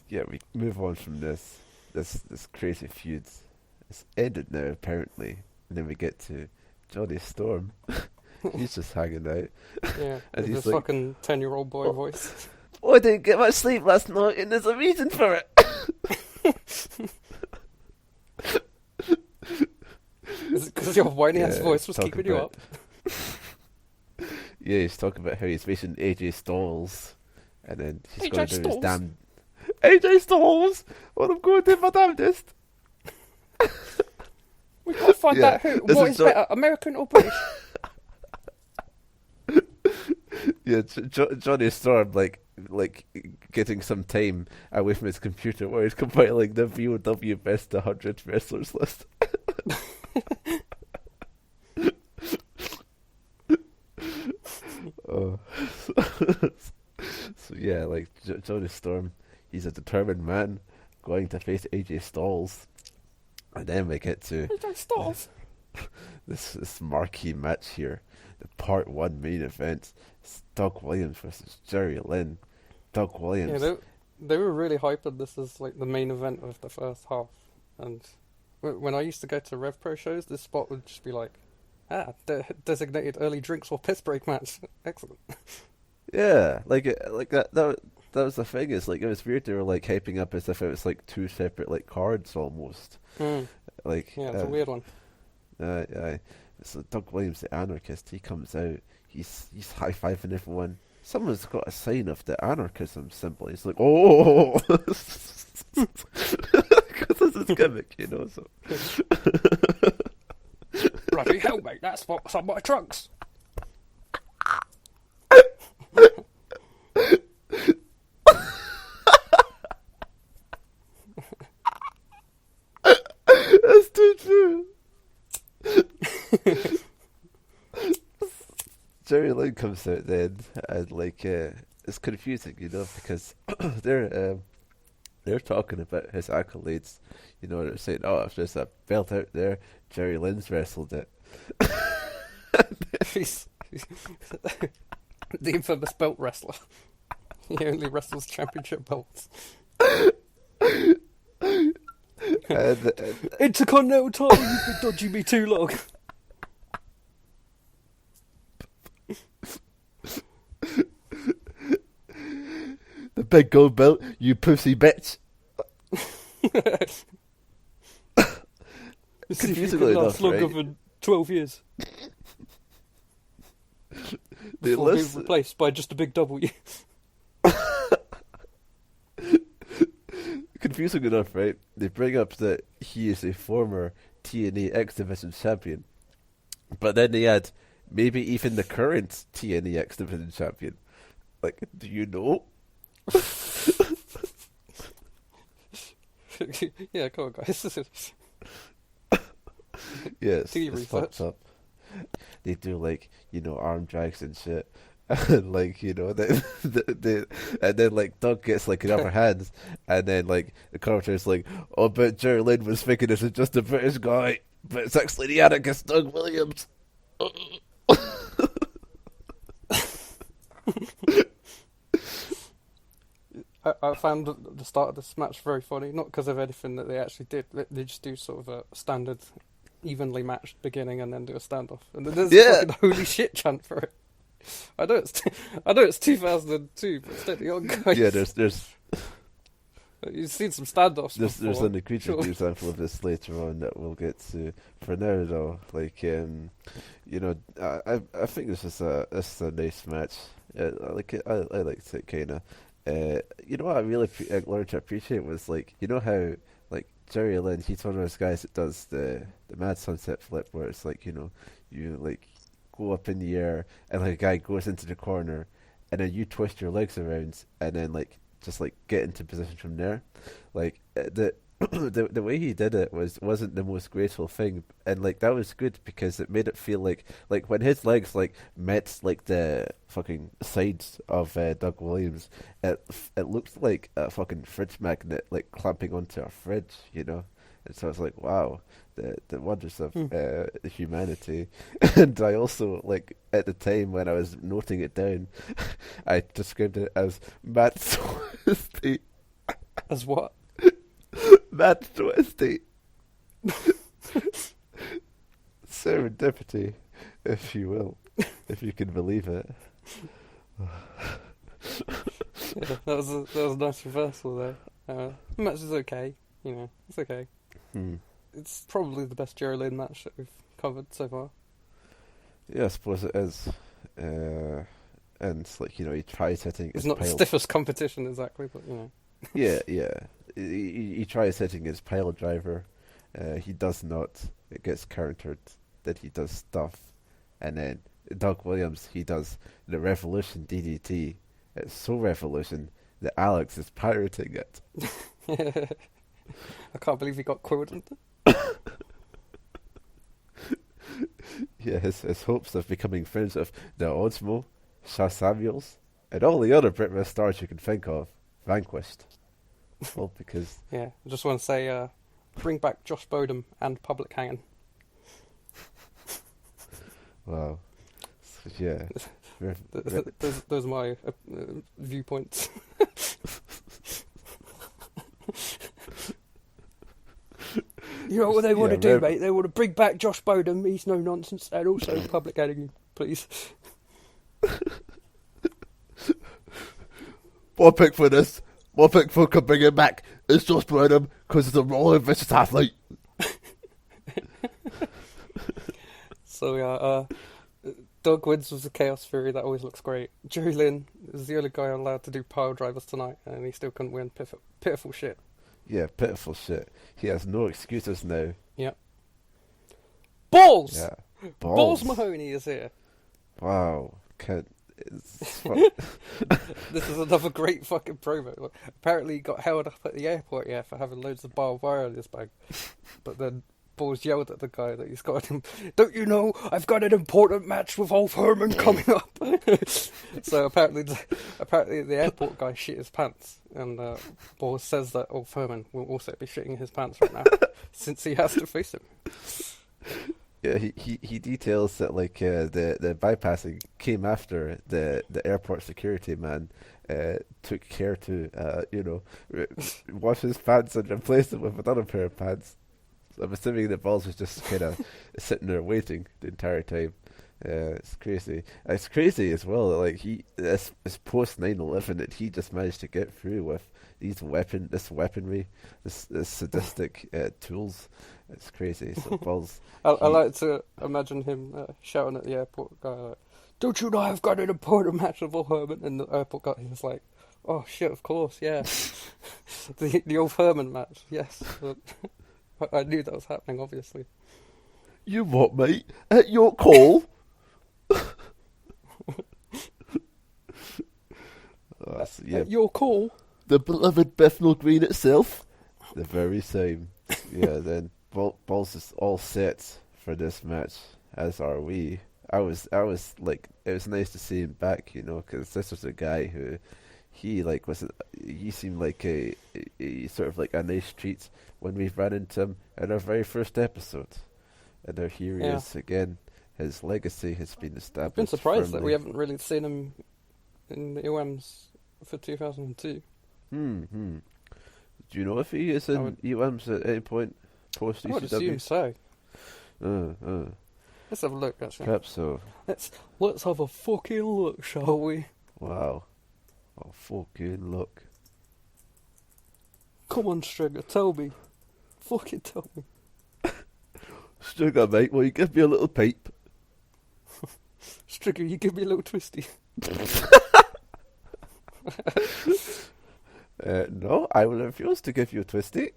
Yeah, we move on from this crazy feud. It's ended now apparently, and then we get to Johnny Storm. He's just hanging out. Yeah, and he's he's like, like, fucking 10-year-old boy voice. Oh, I didn't get much sleep last night, and there's a reason for it. Is it because your whiny ass voice was keeping you up? Yeah, he's talking about how he's facing AJ Styles, and then he's going to do his damn AJ Styles. Well, I'm going to do my damnedest. We gotta find out who. What is better, American or British? Yeah, Johnny Storm like getting some time away from his computer where he's compiling the VOW best 100 wrestlers list. Oh. So yeah, like Johnny Storm, he's a determined man going to face AJ Styles, and then we get to AJ Styles. This marquee match here, the Part 1 main event. It's Doug Williams versus Jerry Lynn. Doug Williams. Yeah, they were really hyping this as like the main event of the first half. And when I used to go to Rev Pro shows, this spot would just be like, designated early drinks or piss break match. Excellent. Yeah, like that was the thing. Is like it was weird. They were like hyping up as if it was like two separate like cards almost. Like yeah, it's a weird one. So Doug Williams, the anarchist, he comes out. He's high fiving everyone. Someone's got a sign of the anarchism symbol. He's like, oh, because this is gimmick, you know. So bloody hell, mate! That's what's on my trunks. That's too true. Jerry Lynn comes out then, and like it's confusing, you know, because they're talking about his accolades. You know, they're saying, "Oh, if there's a belt out there, Jerry Lynn's wrestled it." He's the infamous belt wrestler. He only wrestles championship belts. Intercontinental title, you've been dodging me too long. The big gold belt, you pussy bitch. Confusingly enough, longer than 12 years. Before being replaced by just a big W. Confusing enough, right? They bring up that he is a former TNA X Division champion, but then they add maybe even the current TNA X Division champion. Like, do you know? Yeah, come on, guys. Yes, it's fucked up. They do, like, you know, arm drags and shit. And, like, you know, and then, like, Doug gets, like, an upper hand, and then, like, the commentator's like, oh, but Jerry Lynn was thinking this is just a British guy, but it's actually the anarchist Doug Williams. I found the start of this match very funny, not because of anything that they actually did. They just do sort of a standard, evenly matched beginning and then do a standoff. And then there's a fucking holy shit chant for it. I know it's 2002, but steady on, guys. Yeah, there's you've seen some standoffs. There's an egregious example of this later on that we'll get to. For now, though, like, you know, I think this is a nice match. I liked it kind of. You know what I really learned to appreciate was, like, you know how, like, Jerry Lynn, he's one of those guys that does the mad sunset flip where it's like, you know, you like go up in the air and like a guy goes into the corner and then you twist your legs around and then like just like get into position from there. Like the way he did it wasn't the most graceful thing, and like that was good because it made it feel like when his legs like met like the fucking sides of Doug Williams, it looked like a fucking fridge magnet like clamping onto a fridge, you know. And so I was like, wow, the wonders of humanity. And I also, like, at the time when I was noting it down, I described it as Matt Twisty. As what? Matt Twisty. Serendipity, if you will, if you can believe it. Yeah, that was a nice reversal there. The match is okay, you know, it's okay. It's probably the best Jerry Lynn match that we've covered so far. Yeah, I suppose it is. And it's like, you know, he tries hitting. It's not the stiffest competition exactly, but you know. Yeah. He tries hitting his pile driver. He does not. It gets countered. Then he does stuff, and then Doug Williams, he does the Revolution DDT. It's so Revolution that Alex is pirating it. I can't believe he got quoted. Yeah, his hopes of becoming friends of the Osmo, Shaw Samuels, and all the other British stars you can think of, vanquished. Well, because... Yeah, I just want to say, bring back Josh Bodum and Public Hanging. Wow. Yeah. Those are my viewpoints. You know what they want to do, mate? They want to bring back Josh Bodum, he's no nonsense, and also Public Enemy, please. One pick for this. One pick for can bring it back. It's Josh Bodum because it's a rolling vicious athlete. So yeah, Doug wins with the Chaos Fury. That always looks great. Jerry Lynn is the only guy allowed to do pile drivers tonight, and he still couldn't win. Pitiful shit. Yeah, pitiful shit. He has no excuses now. Yep. Balls! Yeah. Balls Mahoney is here. Wow. This is another great fucking promo. Apparently he got held up at the airport, for having loads of barbed wire in his bag. But then Balls yelled at the guy that he's got him, don't you know, I've got an important match with Ulf Herman coming up. So apparently the airport guy shit his pants, and Balls says that Ulf Herman will also be shitting his pants right now, since he has to face him. Yeah, he details that like the bypassing came after the airport security man took care to wash his pants and replace them with another pair of pants. So I'm assuming that Balls was just kind of sitting there waiting the entire time. It's crazy. It's crazy as well that like this post 9/11 that he just managed to get through with this weaponry, this sadistic tools. It's crazy. So Balls. I like to imagine him shouting at the airport guy like, "Don't you know I've got an important match with Herman?" And the airport guy was like, "Oh shit, of course, yeah." the old Herman match, yes. I knew that was happening, obviously. You what, mate? At your call? At your call? The beloved Bethnal Green itself? The very same. Yeah, then Balls is all set for this match, as are we. I was like, it was nice to see him back, because this was a guy who, he seemed like a sort of like a nice treat when we ran into him in our very first episode. And now here he is again. His legacy has been established. I've been surprised firmly. that we haven't really seen him in the UMs for 2002. Do you know if he is in UMs at any point post ECW? I would assume so. Let's have a look, actually. Perhaps so. Let's have a fucking look, shall we? Wow. Oh, fucking look. Come on, Stringer, tell me. Fucking tell me. Stringer, mate, will you give me a little pipe? Stringer, you give me a little twisty. No, I will refuse to give you a twisty.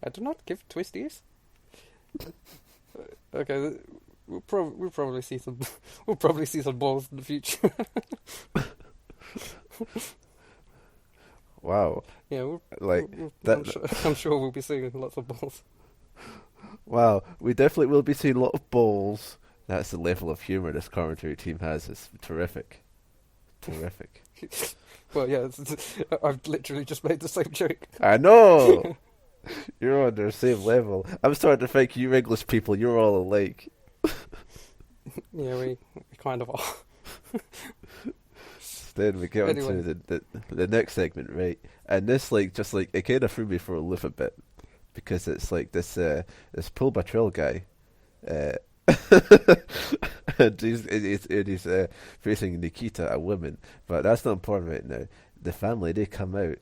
I do not give twisties. Okay, we'll probably see some balls in the future. Wow. Yeah, I'm sure we'll be seeing lots of balls. Wow, we definitely will be seeing a lot of balls. That's the level of humour this commentary team has. It's terrific. Terrific. Well, yeah, I've literally just made the same joke. I know! You're on the same level. I'm starting to think you English people, you're all alike. Yeah, we kind of are. Then we get on to the next segment, right? And this, it kind of threw me for a loop a bit. Because it's like this Paul Battrell guy. And he's facing Nikita, a woman. But that's not important right now. The family, they come out.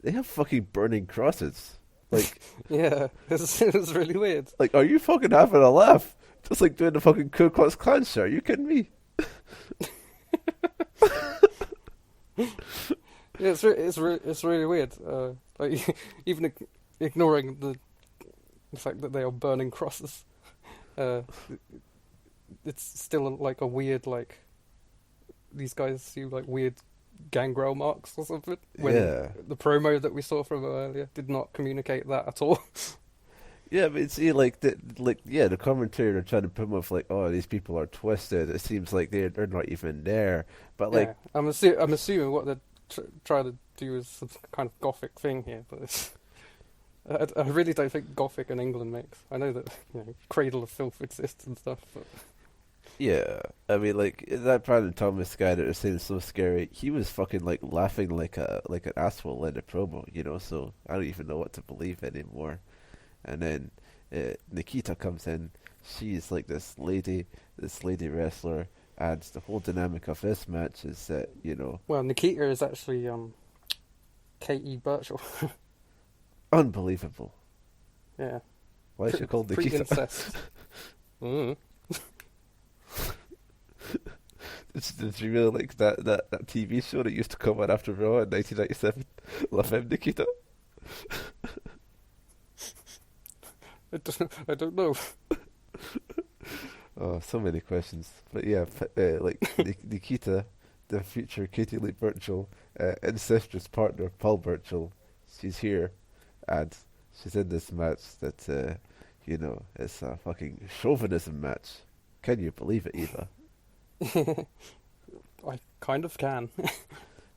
They have fucking burning crosses. Yeah, it's really weird. Are you fucking having a laugh? Just like doing the fucking Ku Klux Klan show. Are you kidding me? Yeah, it's really weird. Even ignoring the fact that they are burning crosses, it's still like a weird these guys seem like weird gangrel marks or something. When the promo that we saw from earlier did not communicate that at all. Yeah, but see, the commentator trying to put them off oh, these people are twisted. It seems like they're not even there. But I'm assuming what they're trying to do is some kind of gothic thing here, but I really don't think gothic in England makes. I know that Cradle of Filth exists and stuff, but yeah, I mean, that Brandon Thomas guy that was saying so scary. He was fucking laughing like an asshole in the promo, So I don't even know what to believe anymore. And then Nikita comes in. She's like this lady wrestler, and the whole dynamic of this match is that Well, Nikita is actually Katie Birchall. Unbelievable. Yeah. Why is she called Nikita? Pre-incest. Did you really like that TV show that used to come on after Raw in 1997? Love him, Nikita. I don't know. Oh, so many questions. But yeah, Nikita, the future Katie Lee Birchall, incestuous partner Paul Birchall, she's here, and she's in this match that, it's a fucking chauvinism match. Can you believe it, Eva? I kind of can.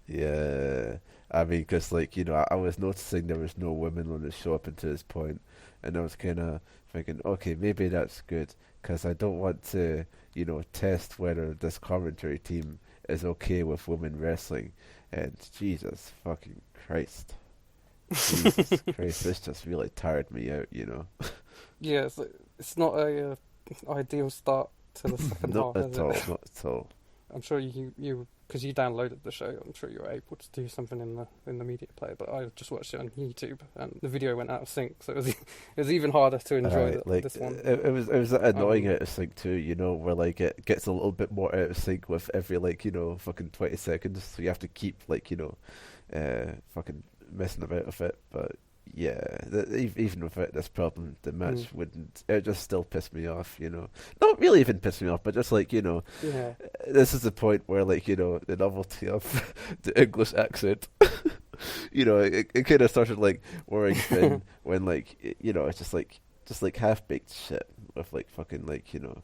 Yeah. I mean, because, like, you know, I was noticing there was no women on the show up until this point, and I was kind of thinking, okay, maybe that's good, because I don't want to, you know, test whether this commentary team is okay with women wrestling. And Jesus fucking Christ. Jesus Christ, this just really tired me out, you know. Yeah, it's not a ideal start to the second half, is it? Not at all. I'm sure you because you downloaded the show, I'm sure you were able to do something in the media player, but I just watched it on YouTube and the video went out of sync, so it was even harder to enjoy this one. It was annoying out of sync too, you know, where like it gets a little bit more out of sync with every, like, you know, fucking 20 seconds, so you have to keep, like, you know, fucking messing about with it. But yeah, even without this problem, the match wouldn't. It just still pissed me off, you know. Not really even pissed me off, but just like, you know, this is the point where, like, you know, the novelty of the English accent, you know, it kind of started like wearing thin when, like, you know, it's just like half baked shit with like fucking, like, you know,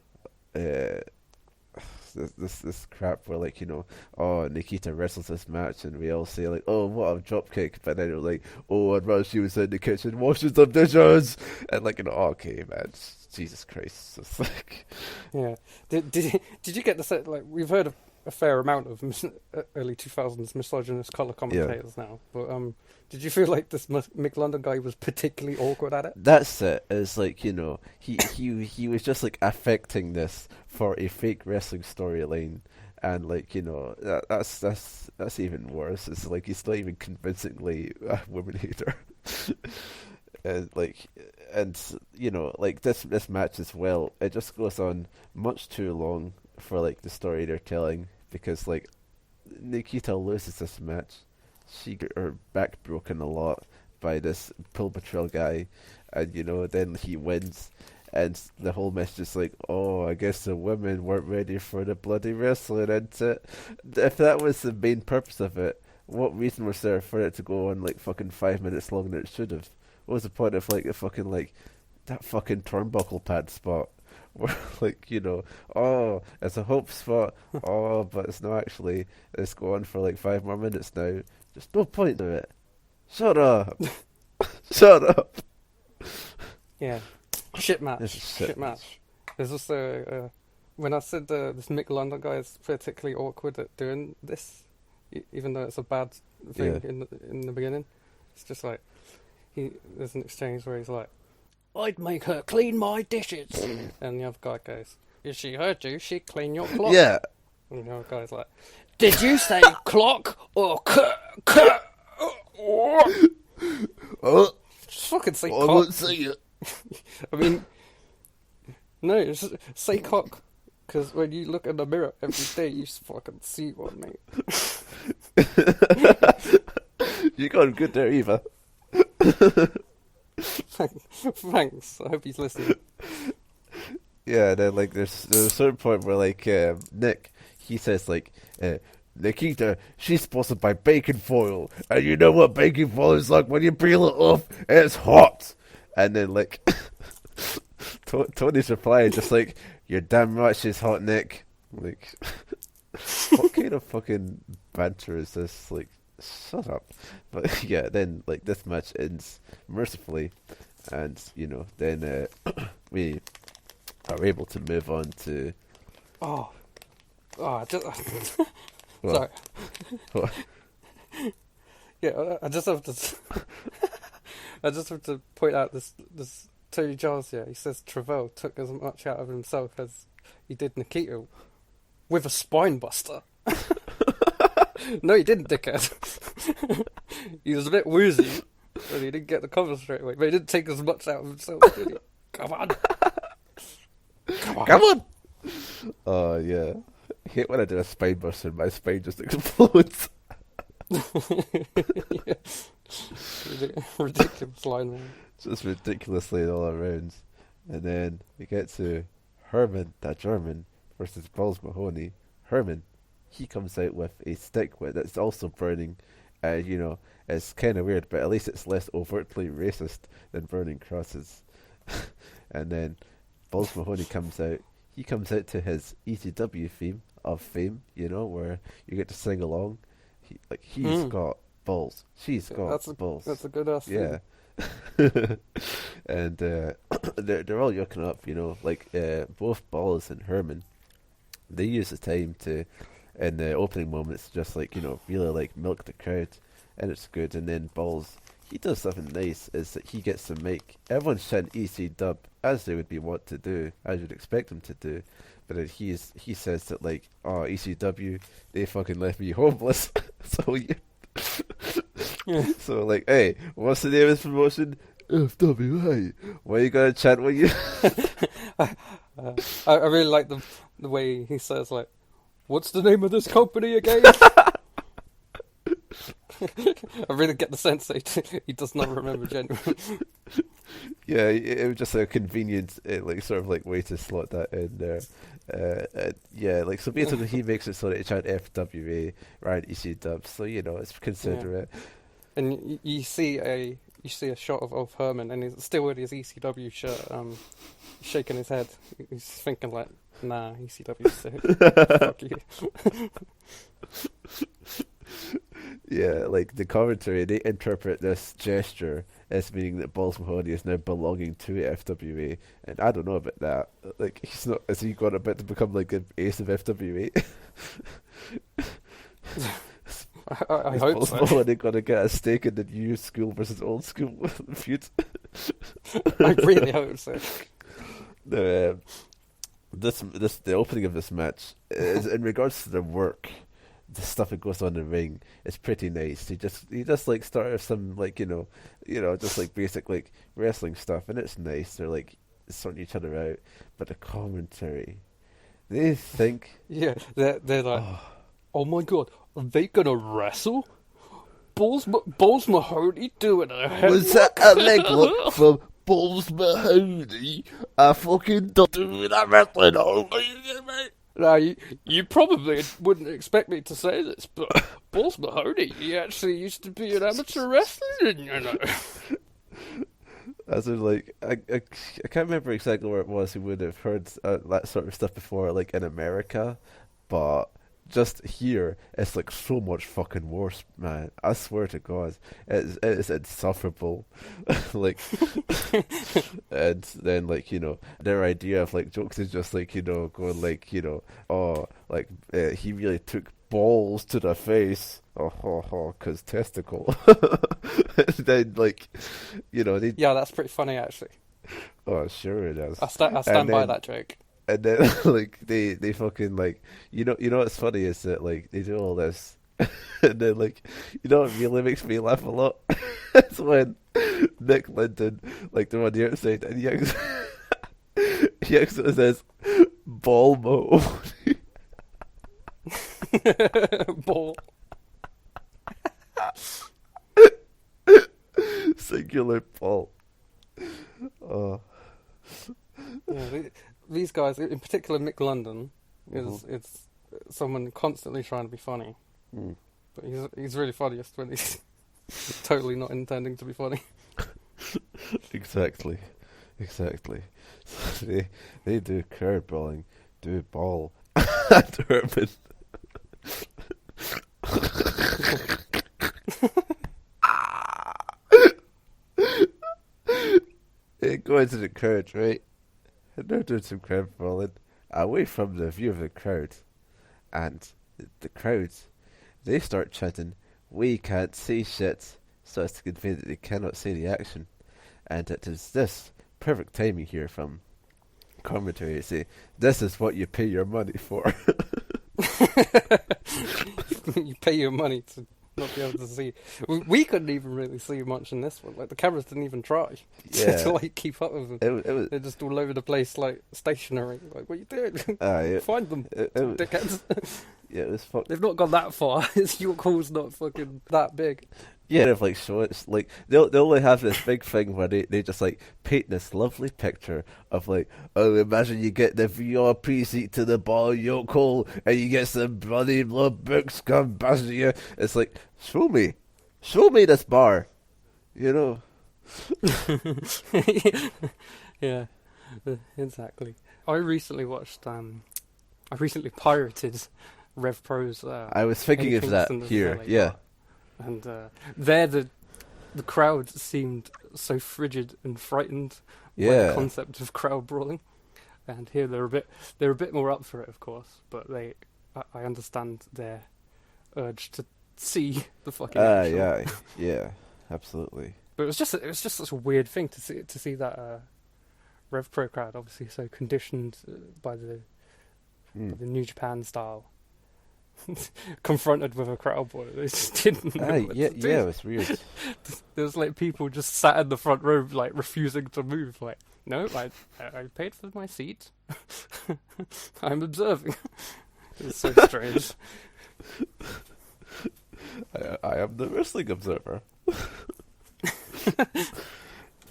this crap where, like, you know, oh, Nikita wrestles this match and we all say like, oh, what a drop kick, but then it was like, oh, and while she was in the kitchen washing some dishes, and, like, you know, okay, man, Jesus Christ, it's like, yeah. Did you get the set? Like, we've heard a fair amount of early 2000s misogynist colour commentators now, but did you feel like this Mick London guy was particularly awkward at it? That's it. It's like, you know, he was just like affecting this for a fake wrestling storyline, and, like, you know, that's even worse. It's like he's not even convincingly a woman hater, and, like, and, you know, like this match as well. It just goes on much too long for, like, the story they're telling, because, like, Nikita loses this match. She got her back broken a lot by this Pull Patrol guy, and, you know, then he wins, and the whole message is like, oh, I guess the women weren't ready for the bloody wrestling, and if that was the main purpose of it, what reason was there for it to go on, like, fucking 5 minutes longer than it should have? What was the point of, like, the fucking, like, that fucking turnbuckle pad spot? Where, like, you know, oh, it's a hope spot, oh, but it's not actually, it's going on for like 5 more minutes now. Just no point to it. Shut up. Shut up. Yeah. Shit match. Shit match. There's also, when I said this Mick London guy is particularly awkward at doing this, even though it's a bad thing in the beginning, it's just like, there's an exchange where he's like, I'd make her clean my dishes. And the other guy goes, if she heard you, she'd clean your clock. Yeah. And the other guy's like, did you say clock or Just fucking say cock. I won't say it. I mean, no, just say cock. Because when you look in the mirror every day, you fucking see one, mate. You got him good there, Eva. Thanks. I hope he's listening. Yeah, and then, like, there's a certain point where, like, Nick, he says, like, Nikita, she's supposed to buy baking foil, and you know what baking foil is like when you peel it off, it's hot. And then, like, Tony's replying just like, you're damn right she's hot, Nick. Like, what kind of fucking banter is this? Like, shut up. But yeah, then, like, this match ends mercifully, and, you know, then we are able to move on to sorry. What? Yeah, I just have to point out this Tony Giles here. He says Travell took as much out of himself as he did Nikita with a spine buster. No, he didn't, dickhead. He was a bit woozy, and he didn't get the cover straight away. But he didn't take as much out of himself, did he? Come on. Come on! Oh, yeah. I hate when I do a spine buster and my spine just explodes. Yeah. Ridiculous line, man. Just ridiculously all around. And then we get to Herman, that German, versus Balls Mahoney. Herman, he comes out with a stick that's also burning. You know, it's kind of weird, but at least it's less overtly racist than burning crosses. And then Balls Mahoney comes out. He comes out to his ECW theme of Fame, you know, where you get to sing along. He's got balls. She's got balls. That's a good ass. Yeah. And they're all yucking up, you know, like both Balls and Herman. They use the time to, in the opening moments, just like, you know, really like milk the crowd, and it's good. And then Balls, he does something nice, is that he gets the mic. Everyone's chanting EC dub, as they would be wont to do, as you'd expect them to do. But then he says that, like, oh, ECW, they fucking left me homeless. So, yeah. So, like, hey, what's the name of this promotion? FWA. Why are you gonna chant when you... I really like the way he says, like, what's the name of this company again? I really get the sense that he does not remember genuinely. Yeah, it was just a convenient, like, sort of like way to slot that in there. Yeah, like, so basically he makes it so that it chant FWA right EC dubs, so, you know, it's considerate. Yeah. And you see a shot of Herman, and he's still with his ECW shirt, shaking his head. He's thinking like, nah, ECW's sick. Fuck you. Yeah, like the commentary, they interpret this gesture as meaning that Balls Mahoney is now belonging to FWA, and I don't know about that. Like, he's not. Is he got a bit to become like an ace of FWA? I hope Balls so. Mahoney gonna get a stake in the new school versus old school feud. I really hope so. No, the opening of this match is in regards to the work. The stuff that goes on in the ring is pretty nice. He just like started some, like, you know, just like basic like wrestling stuff, and it's nice. They're like sorting each other out, but the commentary, they think, yeah, they're like, oh my god, are they gonna wrestle? Balls Mahoney doing a head was that a leg look from Balls Mahoney? I fucking don't do that wrestling. Now, you probably wouldn't expect me to say this, but Balls Mahoney, he actually used to be an amateur wrestler, you know. As in, like, I can't remember exactly where it was. He would have heard that sort of stuff before, like in America, but just here, it's like so much fucking worse, man. I swear to God, it's insufferable. Like, and then, like, you know, their idea of like jokes is just like, you know, going like, you know, oh, like he really took balls to the face, cause testicle. And then, like, you know, yeah, that's pretty funny actually. Oh, sure it is. I stand by that joke. And then, like, they fucking, like, you know what's funny is that, like, they do all this, and then, like, you know what really makes me laugh a lot? It's when Nick Linden, like, they're on the outside, and he actually says, ball mo. Ball. Singular ball. Oh. Yeah, these guys, in particular Mick London, is someone constantly trying to be funny. Mm. But he's really funniest when he's totally not intending to be funny. Exactly. So they do crowd brawling, do ball, and Herman. They go into the crowd, right? And they're doing some crowd brawling away from the view of the crowd. And the crowd, they start chanting, "We can't see shit," so as to convey that they cannot see the action. And it is this perfect timing here from commentary to say, this is what you pay your money for. You pay your money to not be able to see. We couldn't even really see much in this one. Like, the cameras didn't even try to like keep up with them. They're just all over the place, like stationary. Like, what are you doing? Yeah. Find them, dickheads. Yeah, it was fucked. They've not gone that far. York Hall's not fucking that big. Yeah, they've like show it's like they only have this big thing where they just like paint this lovely picture of like, oh, imagine you get the VIP seat to the bar York Hall and you get some bloody blood books come bashing you. It's like, show me this bar, you know. Yeah, exactly. I recently pirated Rev Pro's. I was thinking of that here. Yeah. And there the crowd seemed so frigid and frightened by the concept of crowd brawling. And here they're a bit more up for it, of course, but I understand their urge to see the fucking action. Yeah, absolutely. But it was just such a weird thing to see that Rev Pro crowd, obviously so conditioned by the New Japan style, confronted with a crowd boy. They just didn't know what to do. Yeah, it was weird. There was like people just sat in the front row, like refusing to move. Like, no, I paid for my seat. I'm observing. It's so strange. I am the wrestling observer.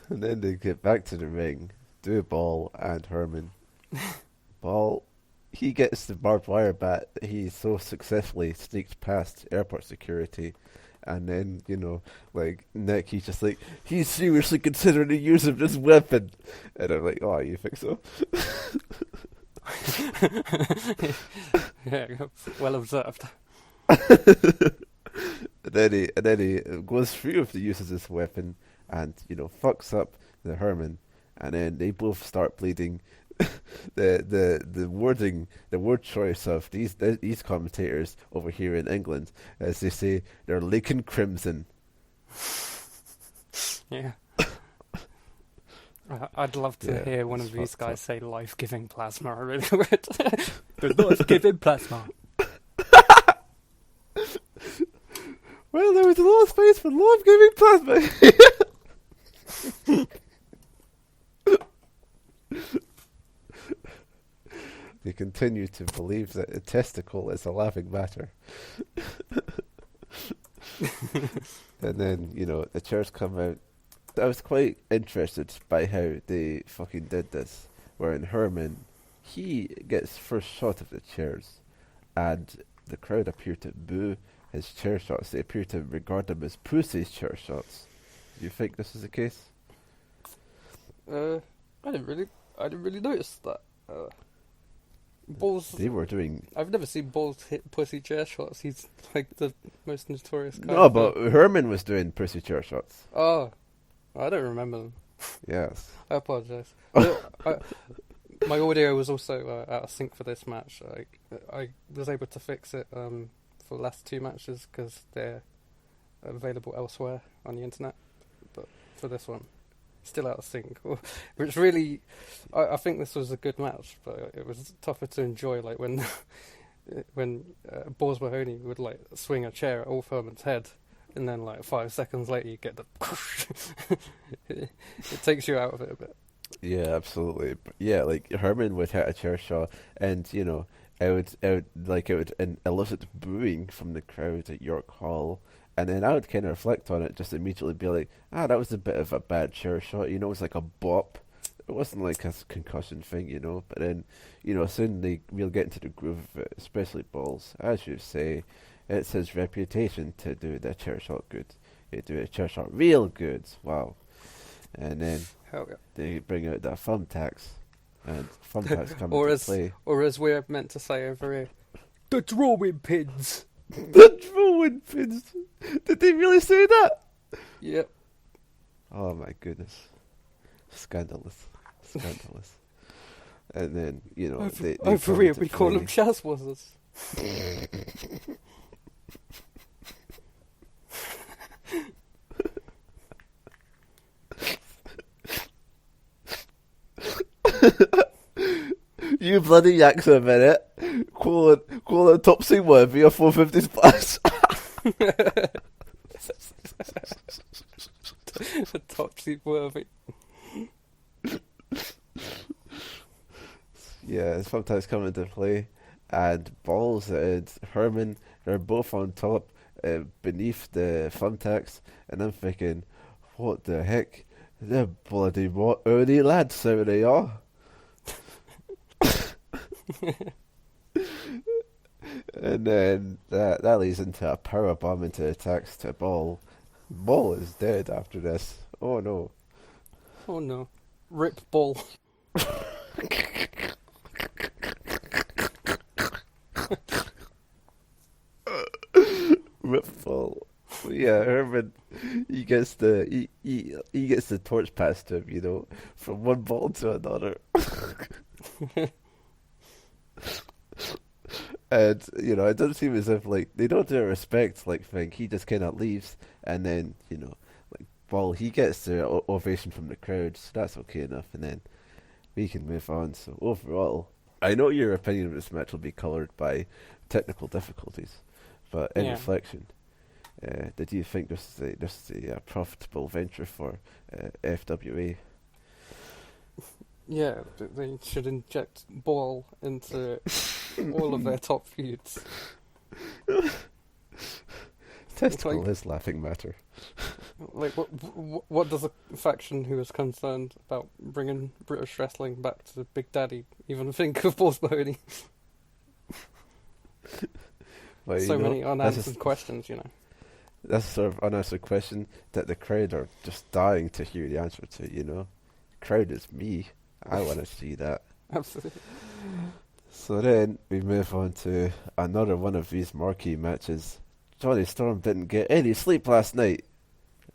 And then they get back to the ring, do Ball and Herman. Ball, he gets the barbed wire bat that he so successfully sneaked past airport security. And then, like, Nick, he's just like, he's seriously considering the use of this weapon. And I'm like, oh, you think so? Yeah, well observed. And then he goes through with the use of this weapon and, fucks up the Herman. And then they both start bleeding. the word choice of these commentators over here in England, as they say, they're leaking crimson. Yeah. I'd love to hear one of these guys say life-giving plasma. I really would. The life-giving plasma. Well, there was a lot of space for life-giving plasma. They continue to believe that a testicle is a laughing matter. And then, the chairs come out. I was quite interested by how they fucking did this. Wherein Herman, he gets first shot of the chairs, and the crowd appear to boo his chair shots. They appear to regard them as Pussy's chair shots. Do you think this is the case? I didn't really notice that. Balls. They were doing. I've never seen Balls hit Pussy chair shots. He's like the most notorious guy. No, but Herman was doing Pussy chair shots. Oh, I don't remember them. Yes. I apologise. My audio was also out of sync for this match. I was able to fix it for the last two matches because they're available elsewhere on the internet. But for this one, still out of sync. Which really, I think this was a good match, but it was tougher to enjoy. Like when Balls Mahoney would like swing a chair at All Herman's head. And then, 5 seconds later, you get the... It takes you out of it a bit. Yeah, absolutely. Yeah, like, Herman would hit a chair shot, and, it would elicit booing from the crowd at York Hall. And then I would kind of reflect on it, just immediately be like, that was a bit of a bad chair shot. It was like a bop. It wasn't like a concussion thing, But then, soon we'll get into the groove of it, especially Balls. As you say... It's his reputation to do the chair shot good. He do a chair shot real good. Wow. And then they bring out the thumbtacks. And thumbtacks come into play. Or as we're meant to say over here, the drawing pins. The drawing pins. Did they really say that? Yep. Oh my goodness. Scandalous. And then, they over here we call them Shazwazzers. You bloody yaks a minute. Call it Topsy Worthy or 450 Splash. Topsy Worthy. Yeah, sometimes come into play. And Balls and Herman, they're both on top beneath the thumbtacks. And I'm thinking, what the heck? They're bloody early lads, so they are. And then that leads into a power bomb into attacks to Ball. Ball is dead after this. Oh no. Oh no. Rip Ball. Rip Ball. Yeah, Herman, he gets the he gets the torch passed to him, you know, from one ball to another. And you know, it doesn't seem as if like they don't do a respect like thing. He just kind of leaves, and then you know, like well, he gets the ovation from the crowd, so that's okay enough, and then we can move on. So overall, I know your opinion of this match will be coloured by technical difficulties, but in reflection, did you think this is a profitable venture for FWA? Yeah, they should inject ball into all of their top feuds. Testicle like, is laughing matter. Like, what does a faction who is concerned about bringing British wrestling back to Big Daddy even think of Balls Mahoney? Well, so many unanswered questions, you know. That's a sort of unanswered question that the crowd are just dying to hear the answer to, you know. The crowd is me. I want to see that. Absolutely. So then we move on to another one of these marquee matches. Johnny Storm didn't get any sleep last night,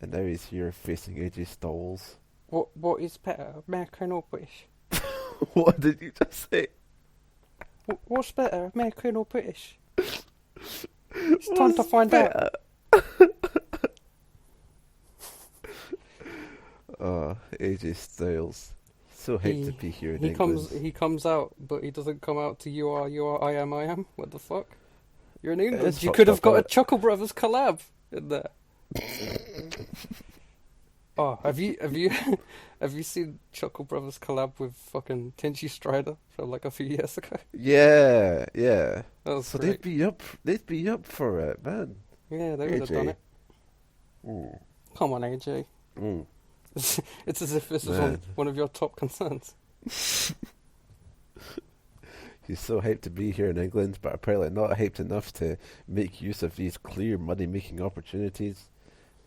and now he's here facing AJ Styles. What is better, American or British? What did you just say? What's better, American or British? It's time to find out. Oh, AJ Styles. So hate to be here in England. He comes out, but he doesn't come out to you are, I am. What the fuck? You're in England. You could have got a Chuckle Brothers collab in there. Oh, have you seen Chuckle Brothers collab with fucking Tenchi Strider from like a few years ago? Yeah. That was so great. they'd be up for it, man. Yeah, they would have done it. Mm. Come on, AJ. Mm. It's as if this is one of your top concerns. He's so hyped to be here in England, but apparently not hyped enough to make use of these clear money-making opportunities.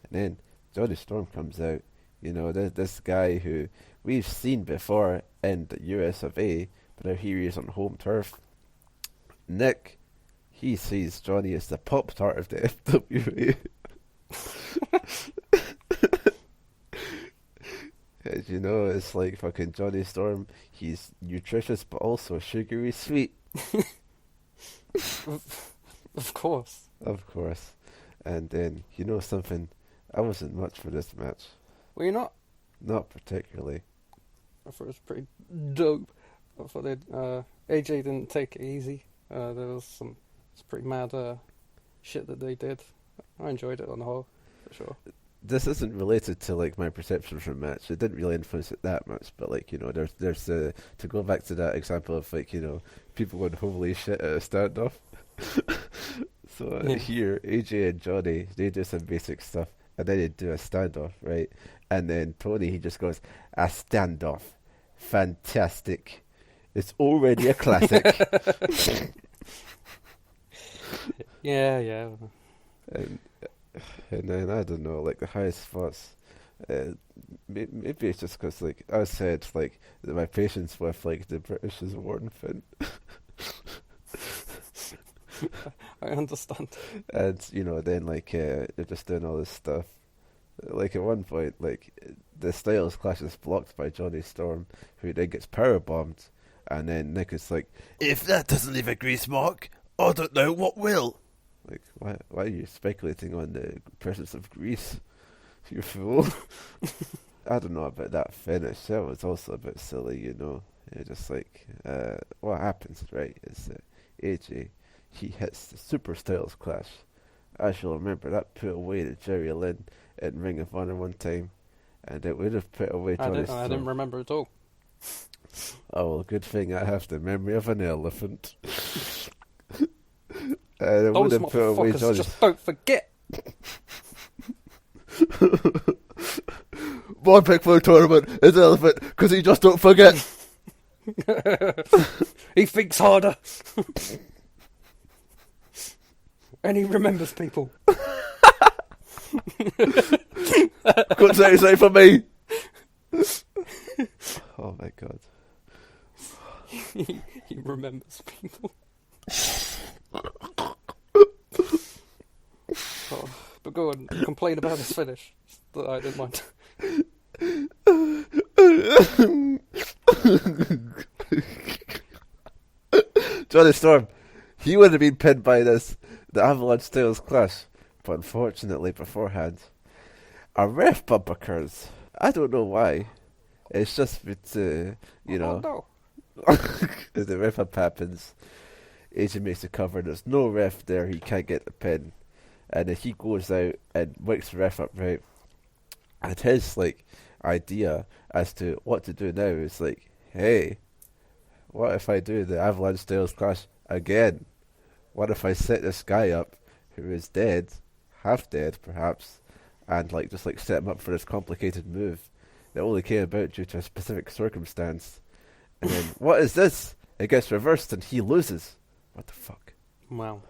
And then Johnny Storm comes out. You know, this guy who we've seen before in the US of A, but now here he is on home turf. Nick, he sees Johnny as the Pop-Tart of the FWA. As you know, it's like fucking Johnny Storm. He's nutritious, but also sugary sweet. Of course. Of course. And then, you know something? I wasn't much for this match. Were you not? Not particularly. I thought it was pretty dope. I thought AJ didn't take it easy. There was some pretty mad shit that they did. I enjoyed it on the whole, for sure. This isn't related to like my perception from the match. It didn't really influence it that much, but like, you know, there's to go back to that example of like, you know, people going holy shit at a standoff. So here, AJ and Johnny, they do some basic stuff, and then they do a standoff, right? And then Tony, he just goes, a standoff, fantastic. It's already a classic. Yeah. And then, I don't know, like, the highest spots, maybe it's just because, like, I said, like, my patience with, like, the British is worn thin. I understand. And, you know, then, like, they're just doing all this stuff. Like, at one point, like, the Styles Clash is blocked by Johnny Storm, who then gets powerbombed, and then Nick is like, if that doesn't leave a grease mark, I don't know what will. Like, why are you speculating on the presence of grease? You fool. I don't know about that finish. That was also a bit silly, you know. It's just like, what happens, right, is that AJ, he hits the Super Styles Clash. I shall remember that put away to Jerry Lynn in Ring of Honor one time, and it would have put away Johnny Storm. I didn't remember at all. Oh, well, good thing I have the memory of an elephant. And it would have put away Johnny. Just don't forget. My pick for the tournament is elephant, because he just don't forget. He thinks harder. And he remembers people. Couldn't say the same for me. Oh my god. He remembers people. Oh. But go on, complain about his finish. I didn't mind. Johnny Storm, he would have been pinned by the Avalanche Styles clash, but unfortunately beforehand, a ref bump occurs. I don't know why. It's just the ref up happens. AJ makes a cover. There's no ref there. He can't get the pin, and then he goes out and wakes the ref up right. And his idea as to what to do now is hey, what if I do the Avalanche Styles clash again? What if I set this guy up who is dead, half dead perhaps, and just set him up for this complicated move that only came about due to a specific circumstance? And then what is this? It gets reversed and he loses. What the fuck? Wow.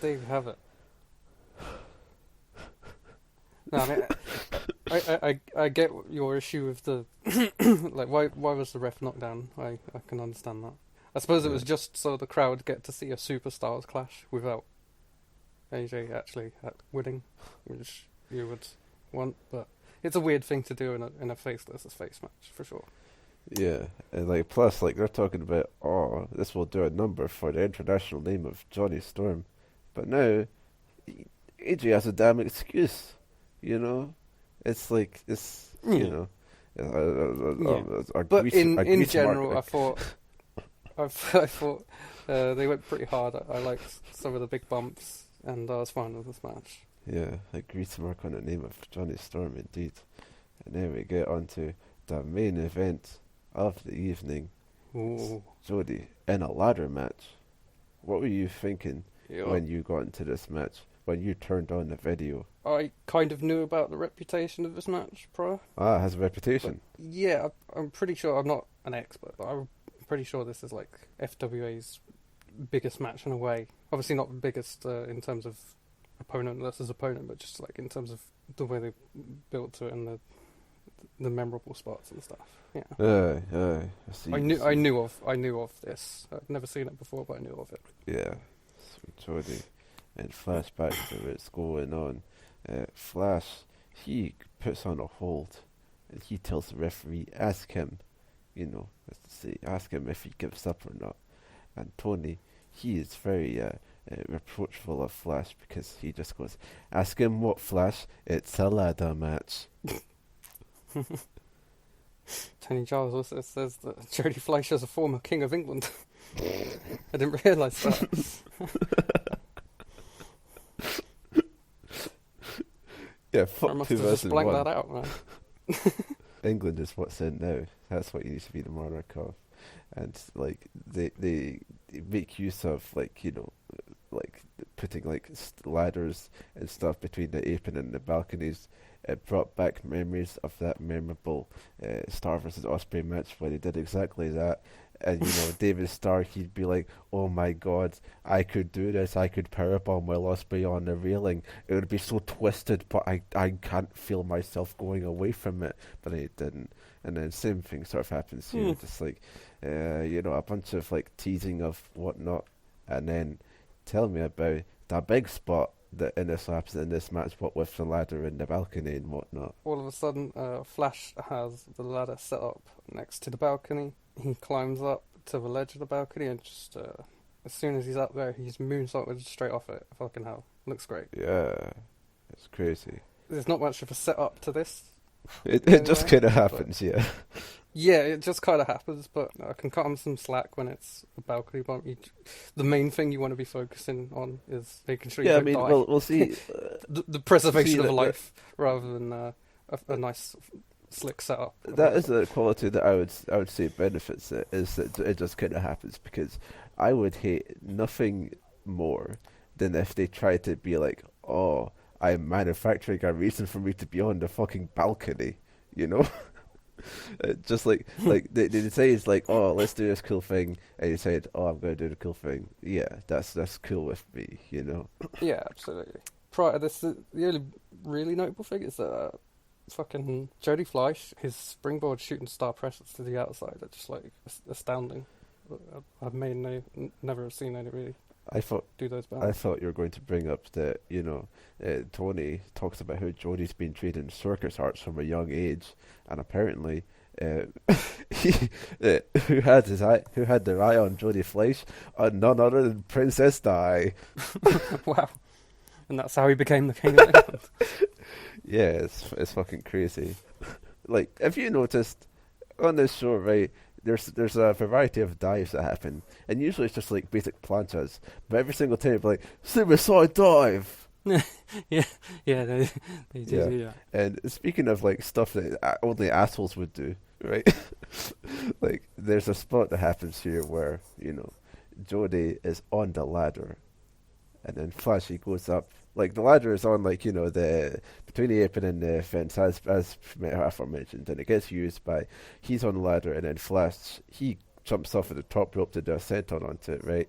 There you have it. No, I mean, I get your issue with the why was the ref knocked down? I can understand that. I suppose it was just so the crowd get to see a superstars clash without AJ actually winning, which you would want. But it's a weird thing to do in a face versus face match for sure. Yeah, and plus they're talking about this will do a number for the international name of Johnny Storm, but now AJ has a damn excuse. It's Yeah. But in general, I thought they went pretty hard. I liked some of the big bumps, and I was fine with this match. Yeah, a grease mark on the name of Johnny Storm, indeed. And then we get on to the main event of the evening. Ooh. Jody, in a ladder match. What were you thinking when you got into this match? When you turned on the video? I kind of knew about the reputation of this match prior. It has a reputation. But yeah, I'm pretty sure, I'm not an expert, but I'm pretty sure this is FWA's biggest match in a way. Obviously not the biggest in terms of opponent versus opponent, but just in terms of the way they built to it and the memorable spots and stuff. Yeah. I knew of this. I'd never seen it before, but I knew of it. Yeah. Sweet Jody. And flashback to what's going on. Flash, he puts on a hold, and he tells the referee, ask him if he gives up or not. And Tony, he is very reproachful of Flash because he just goes, ask him what, Flash? It's a ladder match. Tony Giles also says that Jody Fleischer's a former King of England. I didn't realise that. Yeah, fuck 2001. I must have just blanked that out, man. England is what's in now. That's what you need to be the monarch of. And they make use of putting ladders and stuff between the apron and the balconies. It brought back memories of that memorable Starr vs Ospreay match where they did exactly that. And David Starr, he'd be like, "Oh my God, I could do this. I could powerbomb Will Ospreay on the railing. It would be so twisted, but I can't feel myself going away from it." But it didn't. And then same thing sort of happens here. Just a bunch of teasing of whatnot, and then tell me about the big spot that in this match, what with the ladder and the balcony and whatnot. All of a sudden, Flash has the ladder set up next to the balcony. He climbs up to the ledge of the balcony and just, as soon as he's up there, he's moonsaulted straight off it. Fucking hell. Looks great. Yeah, it's crazy. There's not much of a setup to this. It just kind of happens, yeah. Yeah, it just kind of happens, but I can cut him some slack when it's a balcony bump. The main thing you want to be focusing on is making sure you don't die. We'll see. the preservation of life rather than a nice slick setup. That is a quality that I would say benefits it, is that it just kind of happens, because I would hate nothing more than if they tried to be like, oh, I'm manufacturing a reason for me to be on the fucking balcony, just they say it's like, oh, let's do this cool thing, and you said, oh, I'm going to do the cool thing. Yeah, that's cool with me, Yeah, absolutely. Prior to this, the only really notable thing is that fucking Jody Fleisch, his springboard shooting star presses to the outside are just astounding. I've never seen any really. do those I thought you were going to bring up that, Tony talks about how Jodie's been trained in circus arts from a young age, and apparently, who had their eye on Jodie Fleisch? None other than Princess Di. Wow. And that's how he became the King of England. Yeah, it's fucking crazy. Like, have you noticed on this show, right? There's a variety of dives that happen, and usually it's just like basic planchas. But every single time, it's like suicide dive. yeah, they do that. And speaking of like stuff that only assholes would do, right? Like, there's a spot that happens here where Jodie is on the ladder, and then Flashy goes up. Like, the ladder is on, like, the between the apron and the fence, as aforementioned, and it gets used by, he's on the ladder, and then Flash, he jumps off at the top rope to do a senton onto it, right?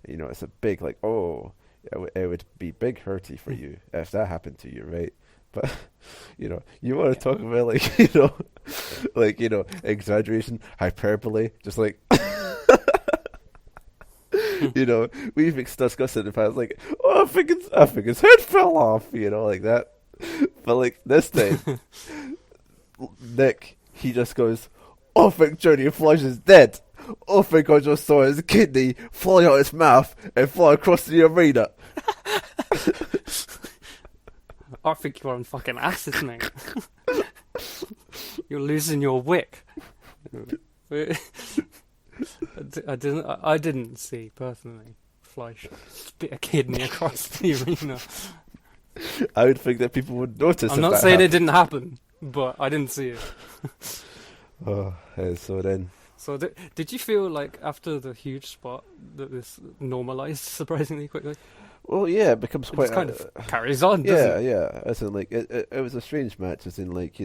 It's a big, like, it would be big hurty for you if that happened to you, right? But, you want to talk about, like, exaggeration, hyperbole, just like... We've discussed it in the past, like, I think his head fell off, like that. But like this time, Nick, he just goes, I think Jodie Fleisch is dead. I think I just saw his kidney fly out his mouth and fly across the arena. I think you're on fucking acid, mate. You're losing your wick. I didn't see personally Fleisch spit a kidney across the arena. I would think that people would notice. I'm not saying it didn't happen, but I didn't see it. So then. So did you feel like after the huge spot that this normalised surprisingly quickly? Well, yeah, it becomes quite. It kind of carries on. Doesn't it? Yeah. As in, like, it was a strange match. As in, like,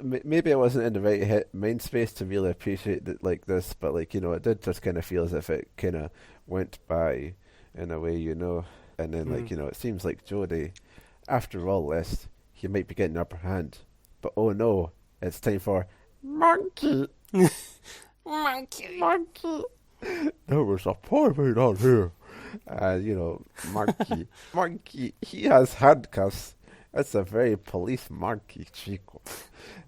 maybe I wasn't in the right mind space to really appreciate it like this, but like it did just kind of feel as if it kind of went by in a way, and then like it seems like Jodie, after all this, he might be getting the upper hand, but oh no, it's time for monkey. Monkey. There was a pirate on here, and monkey, he has handcuffs. That's a very police monkey, Chico.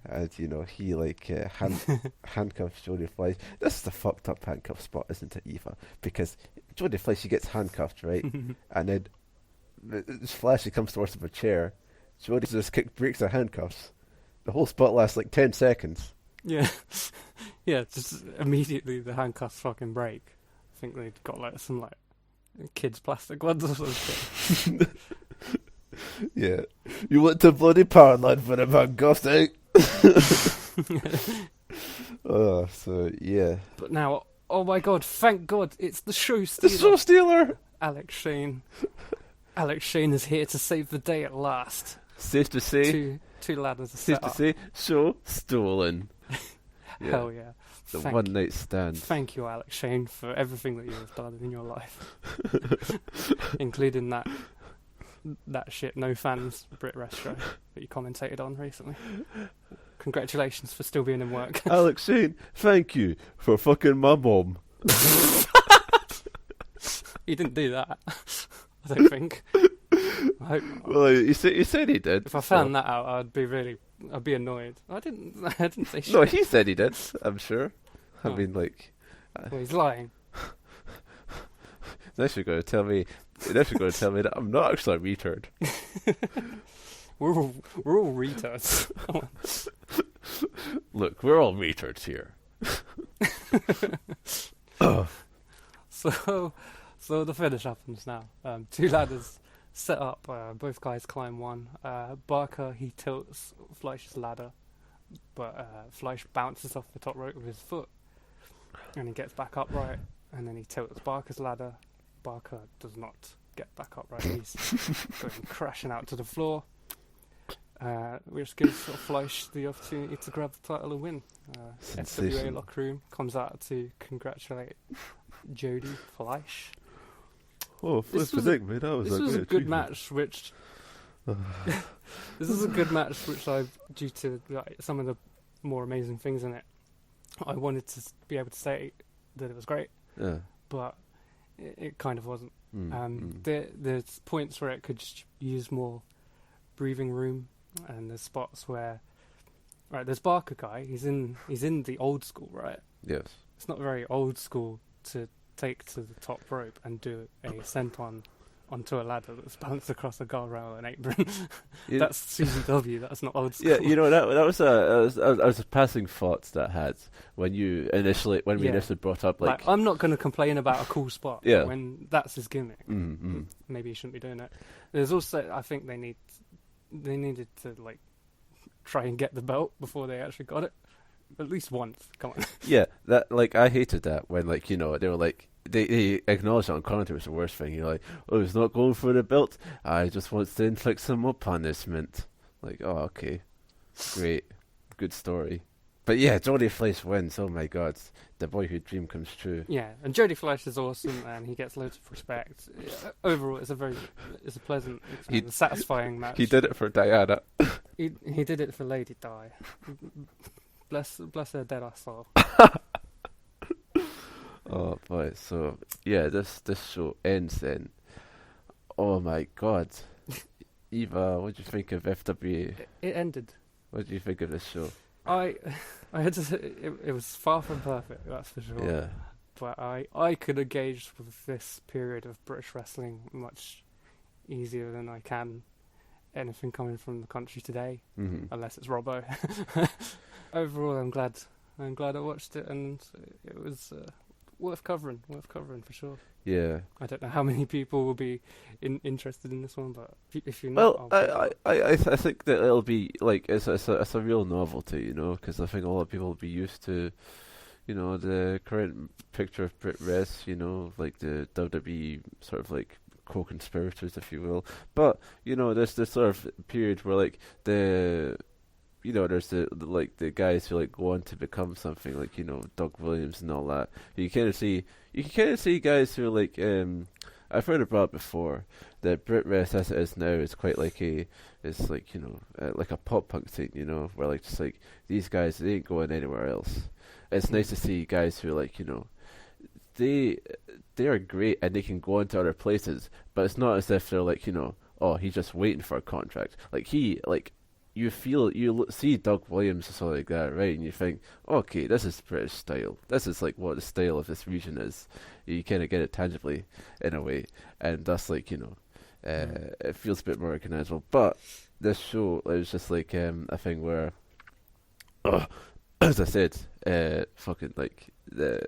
And, he, like, handcuffs Jodie Fleisch. This is the fucked up handcuff spot, isn't it, Eva? Because Jodie Fleisch, she gets handcuffed, right? And then Flashy comes towards him with a chair. Jodie just breaks the handcuffs. The whole spot lasts, like, 10 seconds. Yeah. Yeah, just immediately the handcuffs fucking break. I think they'd got, like, some, like, kids' plastic gloves or something. Yeah. You went to bloody Powerline for the handcuffs, eh? So, yeah. But now, oh my god, thank god, it's the show stealer. The show stealer! Alex Shane. Alex Shane is here to save the day at last. Safe to say. Two ladders are safe set to up. Say, show stolen. Yeah. Hell yeah. The one night stand. Thank you, Alex Shane, for everything that you have done in your life. Including that shit No Fans Bri'ish show that you commentated on recently. Congratulations for still being in work. Alex Shane, thank you for fucking my mom. He didn't do that, I don't think. I hope not. Well, you said he did. If I found that out, I'd be annoyed. I didn't say shit. No, he said he did, I'm sure. I mean, like... well, he's lying. Unless you're going to tell me that I'm not actually a retard. We're all retards. Look, we're all retards here. So the finish happens now. Two ladders set up. Both guys climb one. Barker, he tilts Fleisch's ladder, but Fleisch bounces off the top rope with his foot, and he gets back upright. And then he tilts Barker's ladder. Barker does not get back upright. He's going crashing out to the floor, which gives Fleisch the opportunity to grab the title and win. FWA locker room comes out to congratulate Jodie Fleisch. Oh, this was a good match, which this is a good match, which due to like, some of the more amazing things in it, I wanted to be able to say that it was great. Yeah. But it kind of wasn't. There's points where it could just use more breathing room, and there's spots where, right, there's Barker guy. He's in the old school, right? Yes. It's not very old school to take to the top rope and do a senton onto a ladder that's balanced across a guardrail and apron. That's CZW. That's not old school. Yeah, you know that was a passing thought that I had when we initially brought up like I'm not going to complain about a cool spot. Yeah. When that's his gimmick. Maybe he shouldn't be doing it. There's also, I think they needed to like try and get the belt before they actually got it. At least once. Come on. Yeah, that like I hated that when like they were like. They acknowledged it on commentary was the worst thing. You're like, oh, he's not going for the belt. I just wants to inflict some more punishment. Like, oh, okay. Great. Good story. But yeah, Jody Fleisch wins. Oh my god. The boyhood dream comes true. Yeah, and Jody Fleisch is awesome and he gets loads of respect. Overall, it's a pleasant, satisfying match. He did it for Diana. he did it for Lady Di. Bless her dead ass soul. Oh boy, so yeah, this show ends then. Oh my god. Eva, what do you think of FWA? It ended. What do you think of this show? I had to say, it was far from perfect, that's for sure. Yeah. But I could engage with this period of British wrestling much easier than I can anything coming from the country today, unless it's Robbo. Overall, I'm glad I watched it, and it was worth covering for sure. Yeah. I don't know how many people will be interested in this one, but if you're not, I think that it'll be like it's a real novelty, you know, because I think a lot of people will be used to, you know, the current picture of Brit Res, you know, like the WWE sort of like co-conspirators, if you will. But you know, there's this sort of period where like there's the guys who like go on to become something, like, you know, Doug Williams and all that. You can kind of see guys who are like I've heard about before that Brit Res as it is now is quite like it's like, you know, like a pop punk thing, you know, where like just like these guys, they ain't going anywhere else. It's nice to see guys who like, you know, they are great and they can go into other places, but it's not as if they're like, you know, oh, he's just waiting for a contract. Like you see Doug Williams or something like that, right? And you think, okay, this is British style. This is like what the style of this region is. You kind of get it tangibly in a way, and that's like, you know, it feels a bit more recognizable. But this show, it was just like a thing where, as I said, fucking like the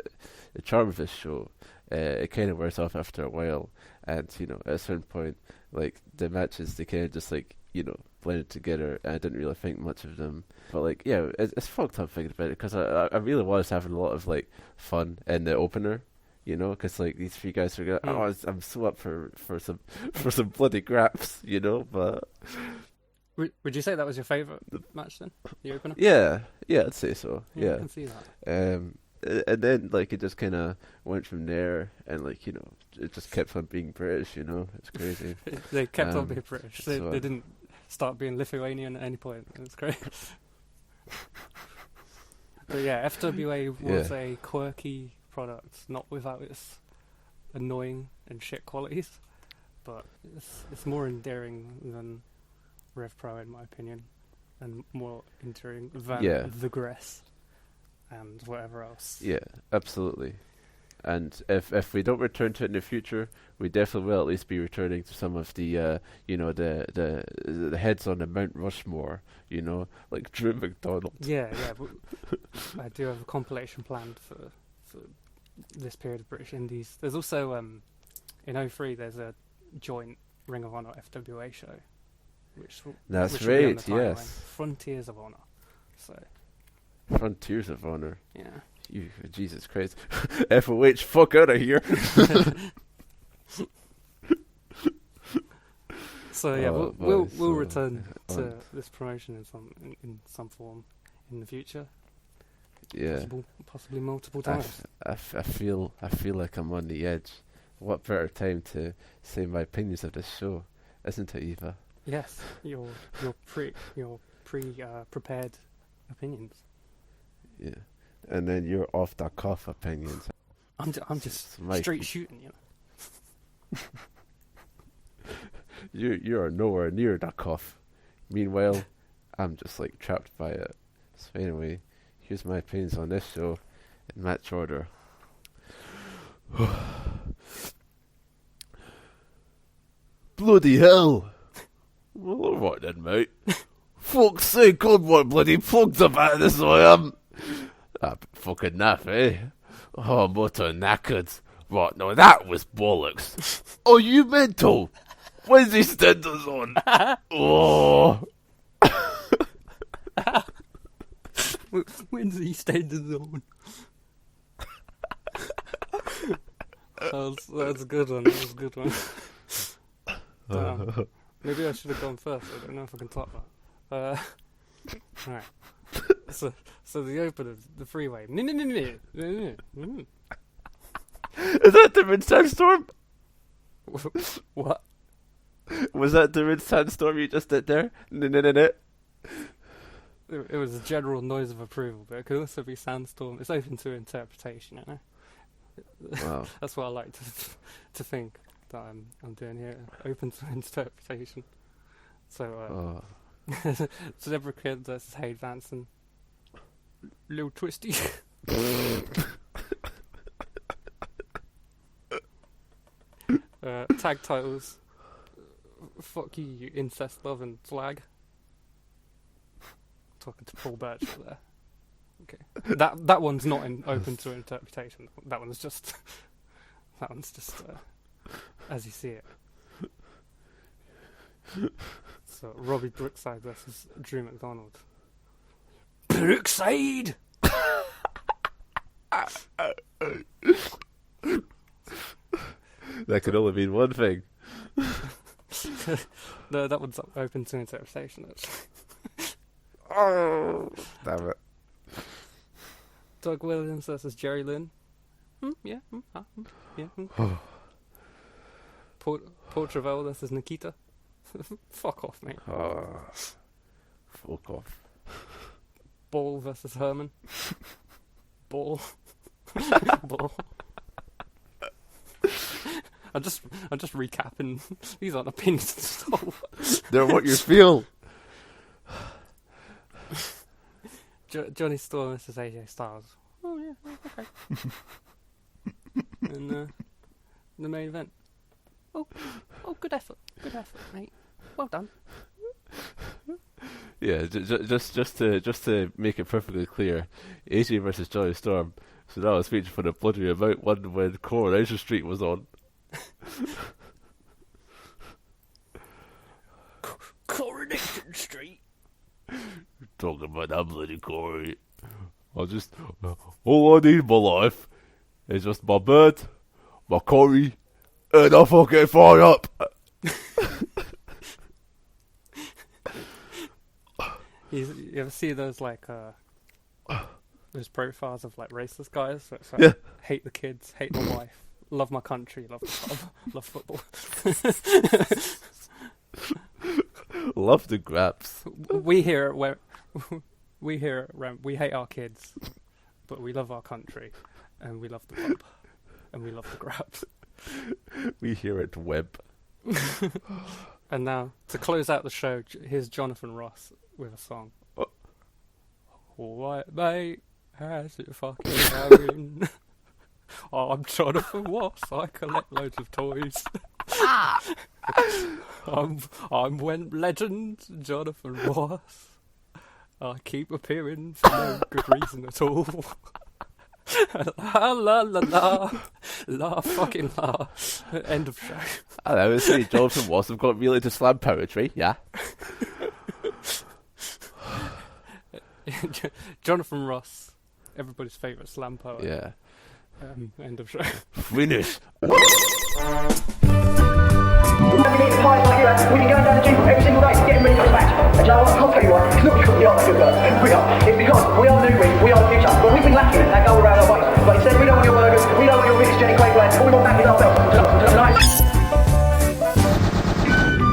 charm of this show, it kind of wears off after a while, and you know, at a certain point, like the matches, they kind of just like, you know, blended together, and I didn't really think much of them. But like, yeah, it's fucked up thinking about it, because I really was having a lot of like fun in the opener, you know, because like these three guys are going, I'm so up for some bloody graps, you know. But would you say that was your favourite match then, the opener? Yeah, I'd say so. Yeah, I can see that. And then like it just kind of went from there, and like, you know, it just kept on being British, you know. It's crazy. They kept on being British. They didn't start being Lithuanian at any point. It's great. But yeah, FWA was a quirky product, not without its annoying and shit qualities, but it's more endearing than Rev Pro in my opinion, and more endearing than the Gress and whatever else. Yeah, absolutely. And if we don't return to it in the future, we definitely will at least be returning to some of the you know, the heads on the Mount Rushmore, you know, like Drew McDonald. Yeah. But I do have a compilation planned for this period of British Indies. There's also in 03 there's a joint Ring of Honor FWA show, which will be on the timeline. Frontiers of Honor. So. Frontiers of Honor. Yeah. You, Jesus Christ. FOH, fuck out of here. So yeah, we'll return to this promotion in some form in the future. Yeah. Possibly multiple times. I feel like I'm on the edge. What better time to say my opinions of this show, isn't it, Eva? Yes, your prepared opinions. Yeah. And then you're off the cuff opinions. I'm just straight shooting, you know. You are nowhere near that cough. Meanwhile, I'm just like trapped by it. So anyway, here's my opinions on this show in match order. Bloody hell! Well, alright then, mate. Fuck's sake, I'm what bloody plugged about this, I am. That bit fucking naff, eh? Oh, I'm utter knackered. Right, no, that was bollocks. Oh, you mental? When's he stenders on? Oh. When's he stenders on? That was a good one. That was a good one. Maybe I should have gone first. I don't know if I can top that. Alright. So the opener, the freeway. Is that the Mid-Sandstorm? What? Was that the Mid-Sandstorm you just did there? It was a general noise of approval, but it could also be sandstorm. It's open to interpretation, you know. Wow. That's what I like to think that I'm doing here. Open to interpretation. So, Zebra Kid versus Hayde Vanson. Little Twisty. Tag titles. Fuck you, you incest loving slag. Talking to Paul Birch there. Okay. That one's not open to interpretation. That one's just as you see it. So Robbie Brookside versus Drew McDonald. Brookside. That could only mean one thing. No, that one's open to interpretation. Oh, damn it. Doug Williams versus Jerry Lynn. Yeah. Yeah. Paul Travell versus Nikita. Fuck off, mate. Fuck off. Ball versus Herman. Ball. Ball. I'm just recapping. These aren't opinions at all. They're what you feel. Johnny Storm versus AJ Styles. Oh yeah, okay. And the main event. Oh, good effort, mate. Well done. Yeah, just to make it perfectly clear, AJ versus Johnny Storm. So that was featured for the bloody amount one when Coronation Street was on. Coronation Street. Talking about that bloody Corey. All I need in my life is just my bed, my Corey, and I fucking fire up. You ever see those those profiles of racist guys? So it's like, hate the kids, hate the wife, love my country, love the club, love football. Love the grabs. We here at REMP, we hate our kids, but we love our country, and we love the pub, and we love the grabs. We here at Web. And now, to close out the show, here's Jonathan Ross with a song. Alright, mate, how's it fucking going? I'm Jonathan Ross, I collect loads of toys. I'm Went Legend, Jonathan Ross. I keep appearing for no good reason at all. La la la la, la fucking la. End of show. I know, it's really Jonathan Ross. I've got really into slam poetry, yeah. Jonathan Ross, everybody's favourite slam poet. Yeah. End of show. Finish. We can go down the gym every single day getting ready for this match. And you know what? I'll tell you what, it's not because we are that good guys. We are. It's because we are new we are the future. But we've been lacking it, that goal around our waist. But instead we don't want your burgers, we don't want your British Jenny Craig lads, all we want back is our belts. Tonight.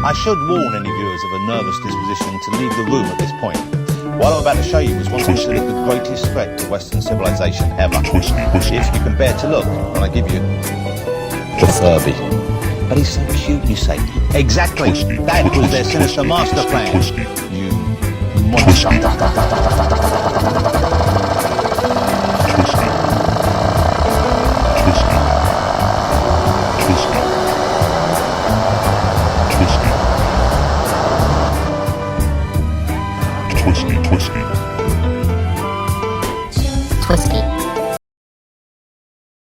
I should warn any viewers of a nervous disposition to leave the room at this point. What I'm about to show you was once considered the greatest threat to Western civilization ever. If you can bear to look when I give you the Furby. But he's so cute, you say. Exactly. That was their sinister master plan. You monster.